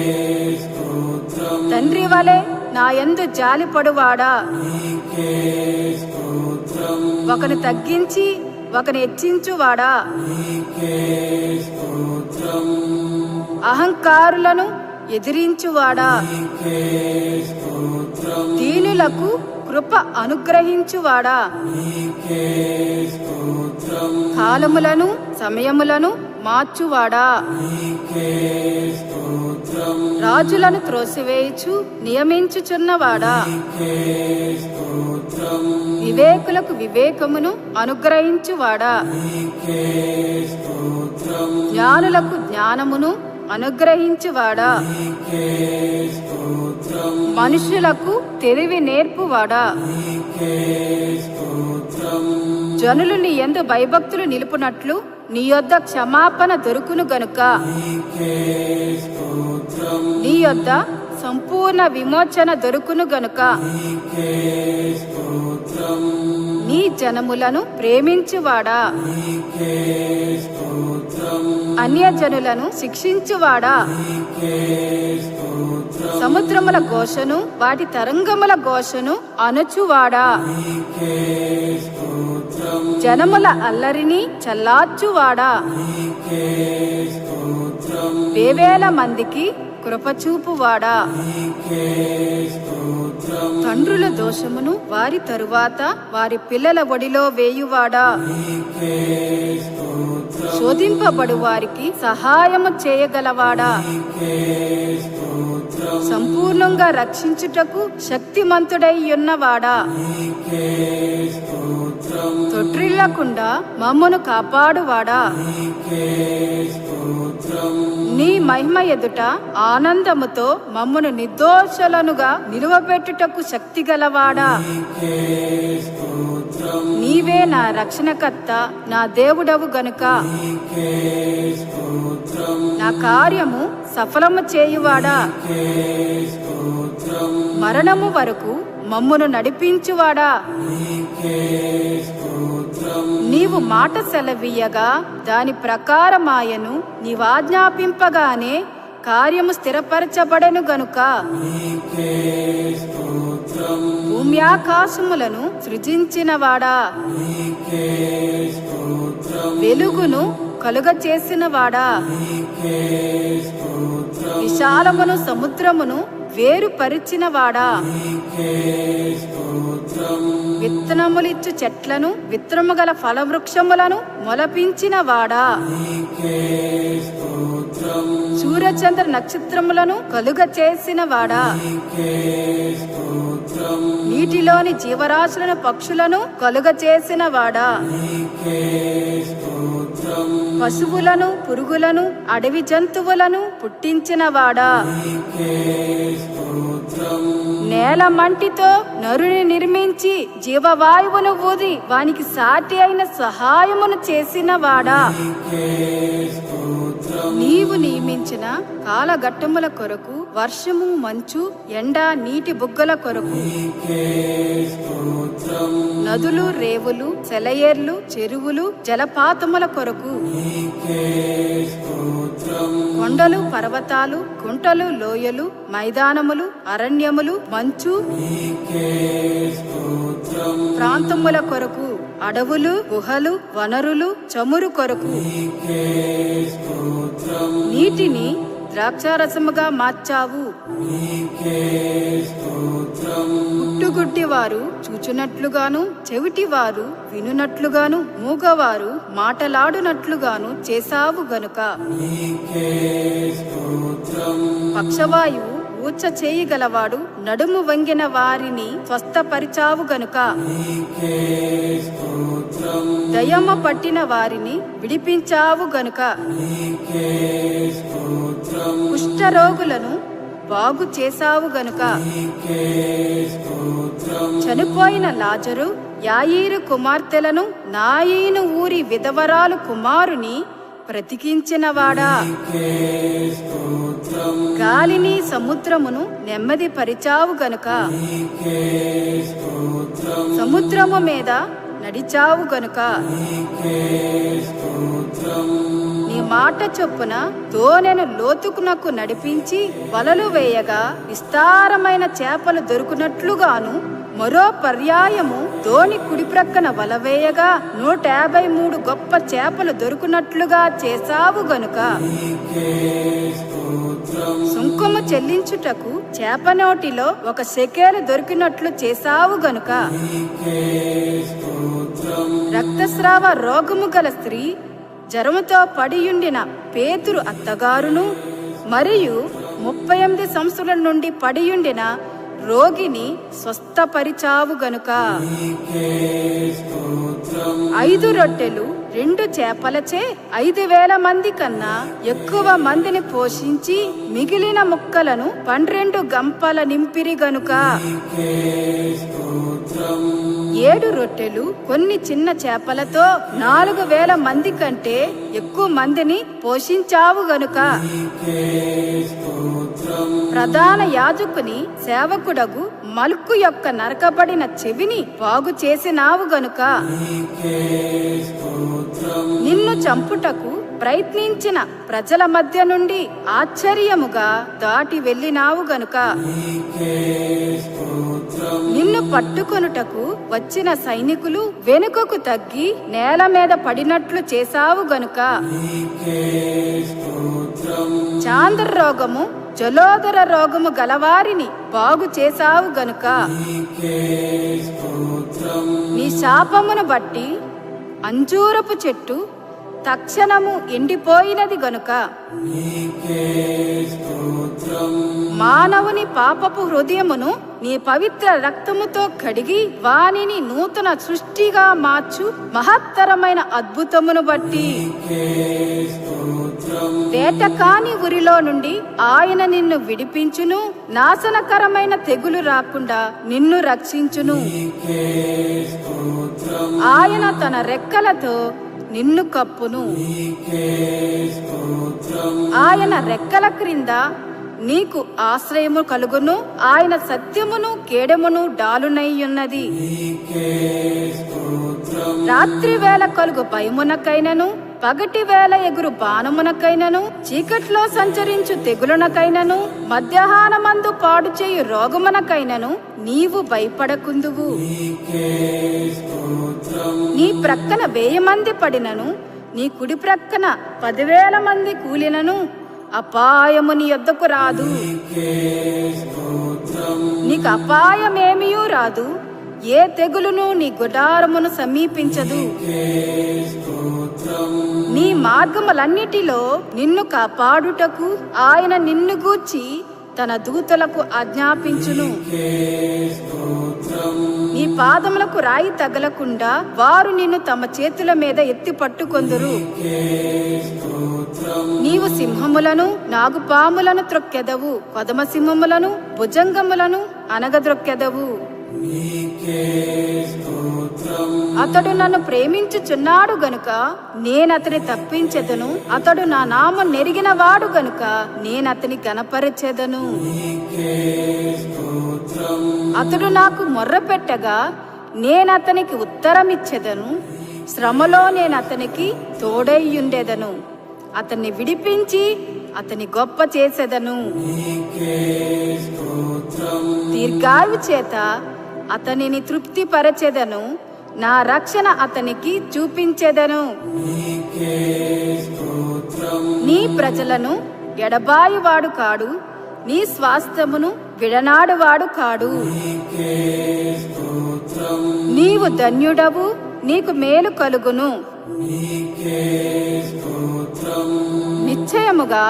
స్తోత్రం తండ్రి వలె నా యందు జాలిపడువాడా, నీకే స్తోత్రం ఒకని తగ్గించి ఒకని హెచ్చించువాడా, నీకే స్తోత్రం అహంకారులను ఎదిరించువాడా, నీకే స్తోత్రం దీనులకు కృప అనుగ్రహించువాడా, నీకే స్తోత్రం కాలములను సమయములను మార్చువాడా, నీకే స్తోత్రం రాజులను త్రోసివేయుచు నియమించుచున్నవాడా, నీకే స్తోత్రం వివేకులకు వివేకమును అనుగ్రహించువాడా, నీకే స్తోత్రం జ్ఞానులకు జ్ఞానమును అనుగ్రహించువాడా, నీకే స్తోత్రం మనుషులకు తెలివి నేర్పువాడా, నీకే స్తోత్రం జనులు నీ యందు భయభక్తులు నిలుపునట్లు నీ యొద్ద క్షమాపణ దొరుకును గనుక నీకే స్తోత్రం నీ యొద్ద సంపూర్ణ విమోచన దొరుకును గనుక నీకే స్తోత్రం నీ జనములను ప్రేమించువాడా, నీకే స్తోత్రం అన్యజనులను శిక్షించువాడా, నీకే స్తోత్రం సముద్రముల ఘోషను వాటి తరంగముల ఘోషను అణచువాడా, నీకే స్తోత్రం జనముల అల్లరిని చల్లార్చువాడా, నీకే స్తోత్రం వేవేల మందికి కృపచూపువాడా, నీకే స్తోత్రం తండ్రుల దోషమును వారి తరువాత వారి పిల్లల ఒడిలో వేయువాడా, నీకే స్తోత్రం శోధింపబడు వారికి సహాయము చేయగలవాడా, నీకే స్తోత్రం సంపూర్ణంగా రక్షించుటకు శక్తిమంతుడై ఉన్నవాడా, నీకే స్తోత్రం తొట్రిల్లకుండా మమ్మను కాపాడువాడా, నీకే స్తోత్రం నీ మహిమ ఎదుట ఆనందముతో మమ్మను నిర్దోషులనుగా నిలువబెట్టుటకు శక్తి గలవాడా, నీకే స్తోత్రం నీవే నా రక్షణకర్త నా దేవుడవు గనుక నీకే స్తోత్రం నా కార్యము సఫలము చేయువాడా, నీకే స్తోత్రం మరణము వరకు మమ్మును నడిపించువాడా, నీకే స్తోత్రం నీవు మాట సెలవీయగా దాని ప్రకారమాయను నీవాజ్ఞాపింపగానే కార్యము స్థిరపరచబడెను గనుక నీకే స్తోత్రం భూమ్యాకాశములను సృజించినవాడా, నీకే స్తోత్రం వెలుగును కలుగ చేసినవాడా, నీకే స్తోత్రం విశాలమును సముద్రమును వేరుపరిచినవాడా, నీకే స్తోత్రం విత్తనములిచ్చు చెట్లను విత్తనము గల ఫలవృక్షములను మొలపించినవాడా, నీకే స్తోత్రం సూర్యచంద్ర నక్షత్రములను కలుగ చేసినవాడా, నీకే స్తోత్రం నీటిలోని జీవరాశులను పక్షులను కలుగ చేసినవాడా, నీకే స్తోత్రం పశువులను పురుగులను అడవి జంతువులను పుట్టించినవాడా, నీకే స్తోత్రం నేల మంటితో నరుని నిర్మించి జీవవాయువును ఊది వానికి సాటి అయిన సహాయమును చేసినవాడా, నీకే స్తోత్రం నీవు నియమించిన కాలఘట్టముల కొరకు వర్షము మంచు ఎండ నీటి బుగ్గల కొరకు నీకే స్తోత్రం నదులు రేవులు సెలయేర్లు చెరువులు జలపాతముల కొరకు నీకే స్తోత్రం కొండలు పర్వతాలు కుంటలు లోయలు మైదానములు అరణ్యములు మంచు నీకే స్తోత్రం ప్రాంతముల కొరకు అడవులు గుహలు వనరులు చమురు కొరకు నీకే స్తోత్రం నీటిని ద్రాక్షారసముగా మార్చావు. నీకే స్తోత్రం. పుట్టుగుడ్డివారు చూచునట్లుగాను, చెవిటివారు వినునట్లుగాను, మూగవారు మాటలాడునట్లుగాను చేశావు గనుక, నీకే స్తోత్రం. పక్షవాయువు ఊచ చేయగలవాడు నడుము వంగిన వారిని స్వస్థపరిచావు గనుక, నీకే స్తోత్రం. దయమ పట్టిన వారిని విడిపించావు గనుక, నీకే స్తోత్రం. కుష్ఠరోగులను బాగు చేశావు గనుక, నీకే స్తోత్రం. చనిపోయిన లాజరు యాయీరు కుమార్తెలను నాయీను ఊరి విధవరాలు కుమారుని బ్రతికించినవాడా, నీకే స్తోత్రం. గాలిని సముద్రమును నెమ్మది పరిచావు గనుక, నీకే స్తోత్రం. సముద్రము మీద నడిచావు గనుక, నీకే స్తోత్రం. నీ మాట చొప్పున దోణెను లోతుకునకు నడిపించి వలలు వేయగా విస్తారమైన చేపలు దొరుకునట్లుగాను, మరో పర్యాయము దోణి కుడి ప్రక్కన వల వేయగా 153 గొప్ప చేపలు దొరుకునట్లుగా చేశావు గనుక, నీకే స్తోత్రం. సుంకము చెల్లించుటకు చేప నోటిలో 1 షెకెలు దొరికినట్లు చేశావు గనుక, నీకే స్తోత్రం. రక్తస్రావ రోగము గల స్త్రీ, జ్వరముతో పడియుండిన పేతురు అత్తగారును, మరియు 38 సంవత్సరాల నుండి పడియుండిన రోగిని స్వస్థపరిచావు గనుక, నీకే స్తోత్రం. 5 రొట్టెలు 2 చేపలచే 5,000 మంది కన్నా ఎక్కువ మందిని పోషించి మిగిలిన ముక్కలను 12 గంపల నింపిరి గనుక, నీకే స్తోత్రం. 7 రొట్టెలు కొన్ని చిన్న చేపలతో 4,000 మంది కంటే ఎక్కువ మందిని పోషించావు గనుక, నీకే స్తోత్రం. ప్రధాన యాజకుని సేవకుడగు మల్కు యొక్క నరకబడిన చెవిని బాగు చేసినావు గనుక, నీకే స్తోత్రం. నిన్ను చంపుటకు ప్రయత్నించిన ప్రజల మధ్య నుండి ఆశ్చర్యముగా దాటి వెళ్ళినావు గనుక, నీకే స్తోత్రం. నిన్ను పట్టుకొనుటకు వచ్చిన సైనికులు వెనుకకు తగ్గి నేల మీద పడినట్లు చేశావు గనుక, నీకే స్తోత్రం. చాంద్ర రోగము జలోదర రోగము గలవారిని బాగు చేశావు గనుక, నీకే స్తోత్రం. నీ శాపమును బట్టి అంజూరపు చెట్టు తక్షణము ఎండిపోయినది గనుక, నీకే స్తోత్రం. మానవుని పాపపు హృదయమును నీ పవిత్ర రక్తముతో కడిగి వానిని నూతన సృష్టిగా మార్చు మహత్తరమైన అద్భుతమును బట్టి, నీకే స్తోత్రం. వేటకాని ఉరిలో నుండి ఆయన నిన్ను విడిపించును, నాశనకరమైన తెగులు రాకుండా నిన్ను రక్షించును. నీకే స్తోత్రం. ఆయన తన రెక్కలతో నిన్ను కప్పును, నీకే స్తోత్రం. ఆయన రెక్కల క్రింద నీకు ఆశ్రయము కలుగును, ఆయన సత్యమును కేడమును డాలునయ్యున్నది. నీకే స్తోత్రం. రాత్రి వేళ కలుగు భయమునకైనను, పగటి వేళ ఎగురు బాణమునకైనను, చీకట్లో సంచరించు తెగులునకైనను, మధ్యాహ్నమందు పాడు చేయు రోగమునకైనను నీవు భయపడకుందువు. నీకే స్తోత్రం. నీ ప్రక్కన 1000 మంది పడినను, నీ కుడి ప్రక్కన 10,000 మంది కూలినను అపాయము నీ యొద్దకు రాదు. నీకే స్తోత్రం. నీకు అపాయమేమియూ రాదు, ఏ తెగులును నీ గుడారమును సమీపించదు. నీకే స్తోత్రం. నీ మార్గములన్నిటిలో నిన్ను కాపాడుటకు ఆయన నిన్ను గూర్చి తన దూతలకు ఆజ్ఞాపించును. నీకే స్తోత్రం. నీ పాదములకు రాయి తగలకుండా వారు నిన్ను తమ చేతుల మీద ఎత్తి పట్టుకొందురు. నీకే స్తోత్రం. నీవు సింహములను నాగుపాములను త్రొక్కెదవు, కొదమ సింహములను భుజంగములను అనగద్రొక్కెదవు. నీకే స్తోత్రం. అతడు నన్ను ప్రేమించుచున్నాడు గనుక నేనతని తప్పించెదను, అతడు నా నామం నెరిగిన వాడు గనుక నేనతని గణపరచెదను. నీకే స్తోత్రం. అతడు నాకు మొర్ర పెట్టగా నేనతనికి ఉత్తరమిచ్చెదను, శ్రమలో నేనతనికి తోడైయుండెదను, అతన్ని విడిపించి అతని గొప్ప చేసెదను. నీకే స్తోత్రం. దీర్ఘాయు చేత అతనిని తృప్తిపరచెదను, నా రక్షణ అతనికి చూపించెదను. నీకే స్తోత్రం. నీ ప్రజలను ఎడబాయువాడు కాడు, నీ స్వాస్థ్యమును విడనాడువాడు కాడు. నీకే స్తోత్రం. నీవు ధన్యుడవు, నీకు మేలు కలుగును. నీకే స్తోత్రం. నిశ్చయముగా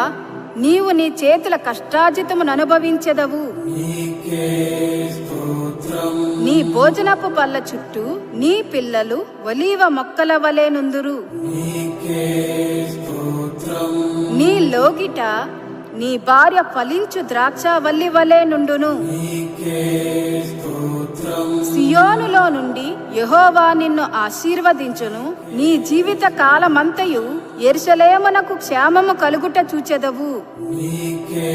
నీవు నీ చేతుల కష్టార్జితమును అనుభవించెదవు. నీకే స్తోత్రం. నీ భోజనపు పళ్ళ చుట్టూ నీ పిల్లలు ఒలీవ మొక్కల వలె నుందురు. నీకే స్తోత్రం. నీ లోగిట నీ భార్య ఫలించు ద్రాక్షవల్లి వలె నుండును. నీకే స్తోత్రం. సియోనులో నుండి యెహోవా నిన్ను ఆశీర్వదించును. నీ జీవిత కాలమంతయు యెరూషలేమునకు క్షేమము కలుగుట చూచెదవు. నీకే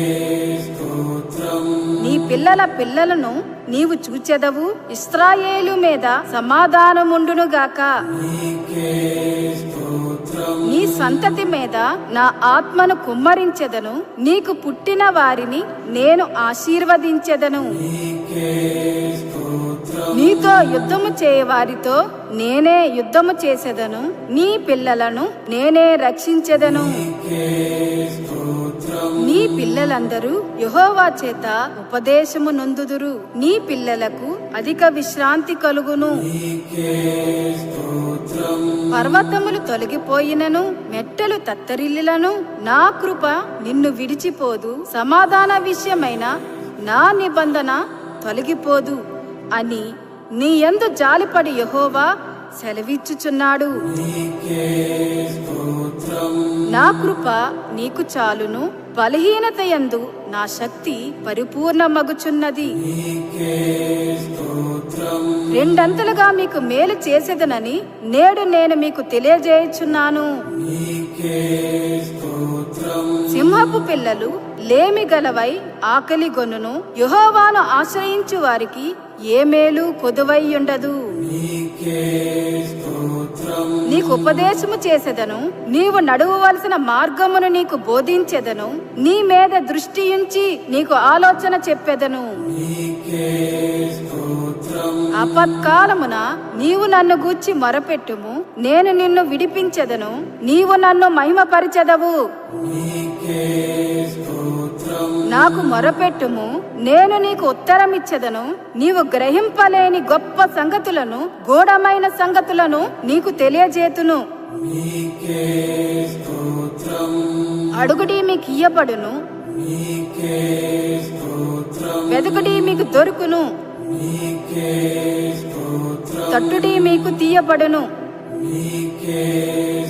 స్తోత్రం. నీ పిల్లల పిల్లలను నీవు చూచెదవు. ఇశ్రాయేలు మీద సమాధానముండునుగాక. నీకే స్తోత్రం. నీ సంతతి మీద నా ఆత్మను కుమ్మరించెదను. నీకు పుట్టిన వారిని నేను ఆశీర్వదించెదను. నీకే స్తోత్రం. నీతో యుద్ధము చేయవారితో నేనే యుద్ధము చేసెదను. నీ పిల్లలను నేనే రక్షించెదను. నీకే స్తోత్రం. నీ పిల్లలందరూ యెహోవా చేత ఉపదేశము నొందుదురు. నీ పిల్లలకు అధిక విశ్రాంతి కలుగును. నీకే స్తోత్రం. పర్వతములు తొలగిపోయినను, మెట్టలు తత్తరిల్లిలను, నా కృప నిన్ను విడిచిపోదు. సమాధాన విషయమైన నా నిబంధన తొలగిపోదు అని నీ యందు జాలిపడి యెహోవా సెలవిచ్చుచున్నాడు. నీకే స్తోత్రం. నా కృప నీకు చాలును. బలహీనత యందు నా శక్తి పరిపూర్ణమగుచున్నది. నీకే స్తోత్రం. రెండంతలుగా మీకు మేలు చేసేదనని నేడు నేను మీకు తెలియజేయుచున్నాను. నీకే స్తోత్రం. సింహపు పిల్లలు లేమి గలవై ఆకలి గొనును. యెహోవాను ఆశ్రయించు వారికి ఏ మేలు కొదువై ఉండదు. నీకే స్తోత్రం. నీకు ఉపదేశము చేసెదను. నీవు నడువవలసిన మార్గమును నీకు బోధించెదను. నీ మీద దృష్టి ఉంచి నీకు ఆలోచన చెప్పెదను. నీకే స్తోత్రం. ఆపత్కాలమున నీవు నన్ను గూర్చి మొరపెట్టుము, నేను నిన్ను విడిపించెదను. నీవు నన్ను మహిమపరచెదవు. నీకే స్తోత్రం. నాకు మొరపెట్టుము, నేను నీకు ఉత్తరమిచ్చెదను. నీవు గ్రహింపలేని గొప్ప సంగతులను, గూఢమైన సంగతులను నీకు తెలియజేతును. నీకే స్తోత్రం. అడుగుడి మీకు ఇయ్యబడును, నీకే స్తోత్రం. వెదుకుడి మీకు దొరుకును, నీకే స్తోత్రం. తట్టుడి మీకు తీయబడును. నీకే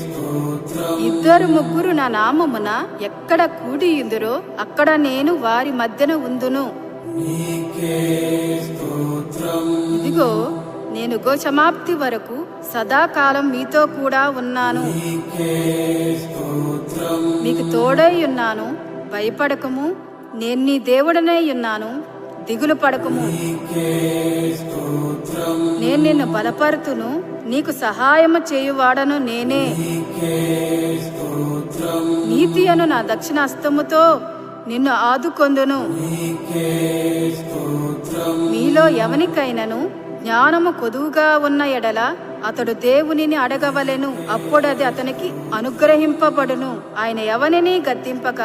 స్తోత్రం. ఇద్దరు ముగ్గురు నా నామమున ఎక్కడ కూడియుందురో అక్కడ నేను వారి మధ్యన ఉందును. నీకే స్తోత్రం. ఇదిగో నేను సమాప్తి వరకు సదాకాలం మీతో కూడా ఉన్నాను. నీకే స్తోత్రం. మీకు తోడై ఉన్నాను. భయపడకము, నేను నీ దేవుడనై ఉన్నాను. దిగులు పడకము, నీకే స్తోత్రం. నేను నిన్ను బలపరుతును. నీకు సహాయము చేయువాడను నేనే. నీకే స్తోత్రం. నీతి అను నా దక్షిణ హస్తముతో నిన్ను ఆదుకొందును. నీకే స్తోత్రం. మీలో ఎవనికైనను జ్ఞానము కొదువుగా ఉన్న ఎడల అతడు దేవునిని అడగవలెను, అప్పుడది అతనికి అనుగ్రహింపబడును. ఆయన ఎవనిని గద్దింపక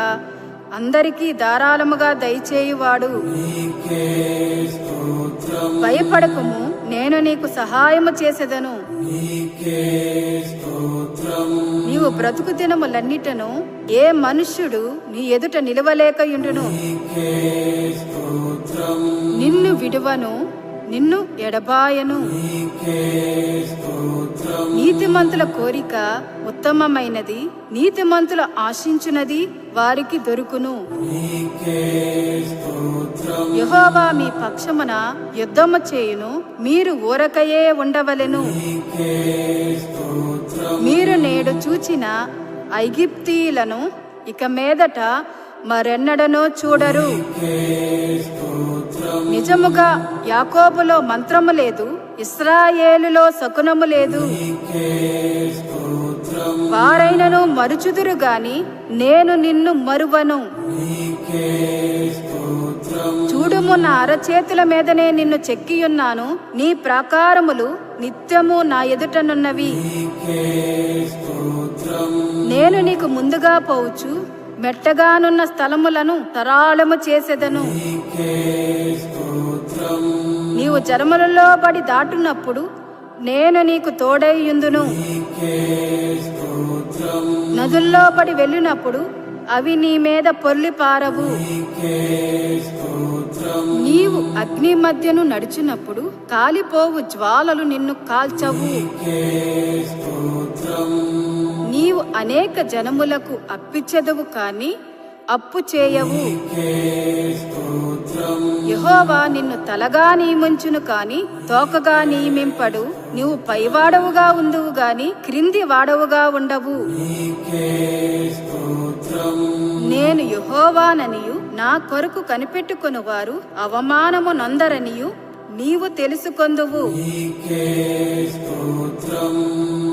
అందరికీ ధారాళముగా దయచేయువాడు. నీకే స్తోత్రం. భయపడకము, నేను నీకు సహాయము చేసెదను. నీకే స్తోత్రం. నీవు బ్రతుకు దినములన్నిటను ఏ మనుష్యుడు నీ ఎదుట నిలవలేకయుండును. నీకే స్తోత్రం. నిన్ను విడువను, నిన్ను ఎడబాయను. నీకే స్తోత్రం. నీతిమంతుల కోరిక ఉత్తమమైనది, నీతిమంతుల ఆశించునది వారికి దొరుకును. నీకే స్తోత్రం. యెహోవా మీ పక్షమున యుద్ధము చేయును, మీరు ఊరకయే ఉండవలెను. నీకే స్తోత్రం. మీరు నేడు చూచిన ఐగిప్తీయులను ఇక మీదట మరెన్నడనో చూడరు. నీకే స్తోత్రం. నిజముగా యాకోబులో మంత్రము లేదు, ఇశ్రాయేలులో శకునము లేదు. నీకే స్తోత్రం. వారైనను మరుచుదురు గాని నేను నిన్ను మరువను. నీకే స్తోత్రం. చూడుము, నా అరచేతుల మీదనే నిన్ను చెక్కియున్నాను. నీ ప్రాకారములు నిత్యము నా ఎదుటనున్నవి. నీకే స్తోత్రం. నేను నీకు ముందుగా పోవచ్చు, మెట్టగానున్న స్థలములను సరాళము చేసెదను. నీకే స్తోత్రం. నీవు జలములలో పడి దాటునప్పుడు నేను నీకు తోడైయుందును. నీకే స్తోత్రం. నదుల్లో పడి వెళ్ళినప్పుడు అవి నీ మీద పొర్లి పారవు. నీకే స్తోత్రం. నీవు అగ్ని మధ్యను నడిచినప్పుడు కాలిపోవు జ్వాలలు నిన్ను కాల్చవు. నీకే స్తోత్రం. నీవు అనేక జనములకు అప్పిచ్చెదవు కాని అప్పు చేయవు. నీకే స్తోత్రం. యెహోవా నిన్ను తలగా నియమించును కాని తోకగా నియమింపడు. నీవు పైవాడవుగా ఉందువు గాని క్రింది వాడవుగా ఉండవు. నీకే స్తోత్రం. నేను యెహోవాననియు నా కొరకు కనిపెట్టుకొనువారు అవమానము నొందరనియు నీవు తెలుసుకొందువు. నీకే స్తోత్రం.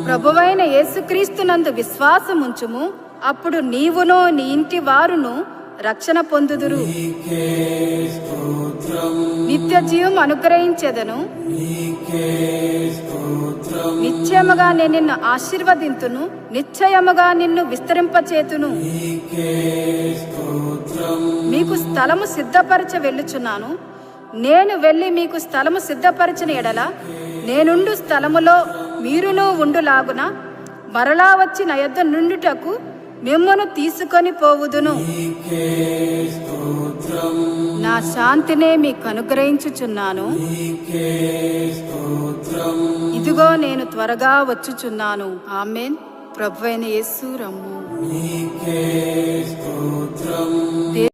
ప్రభువైన యేసుక్రీస్తునందు విశ్వాసముంచుము, అప్పుడు నీవును నీ ఇంటి వారును రక్షణ పొందుదురు. నీకే స్తోత్రం. నిత్య జీవం అనుగ్రహించెదను. నీకే స్తోత్రం. నిశ్చయముగా నేను నిన్ను ఆశీర్వదింతును, నిశ్చయముగా నిన్ను విస్తరింపచేతును. నీకే స్తోత్రం. మీకు స్థలము సిద్ధపరచ వెళ్ళుచున్నాను. నేను వెళ్ళి మీకు స్థలము సిద్ధపరచిన ఎడల నేనుండు స్థలములో మీరును ఉండులాగున మరలా వచ్చి నా యొద్ద నుండుటకు మిమ్మును తీసుకొని పోవుదును. నీకే స్తోత్రం. నా శాంతినే మీకు అనుగ్రహించుచున్నాను. నీకే స్తోత్రం. ఇదిగో నేను త్వరగా వచ్చుచున్నాను. ఆమేన్. ప్రభువైన యేసు రమ్ము. నీకే స్తోత్రం.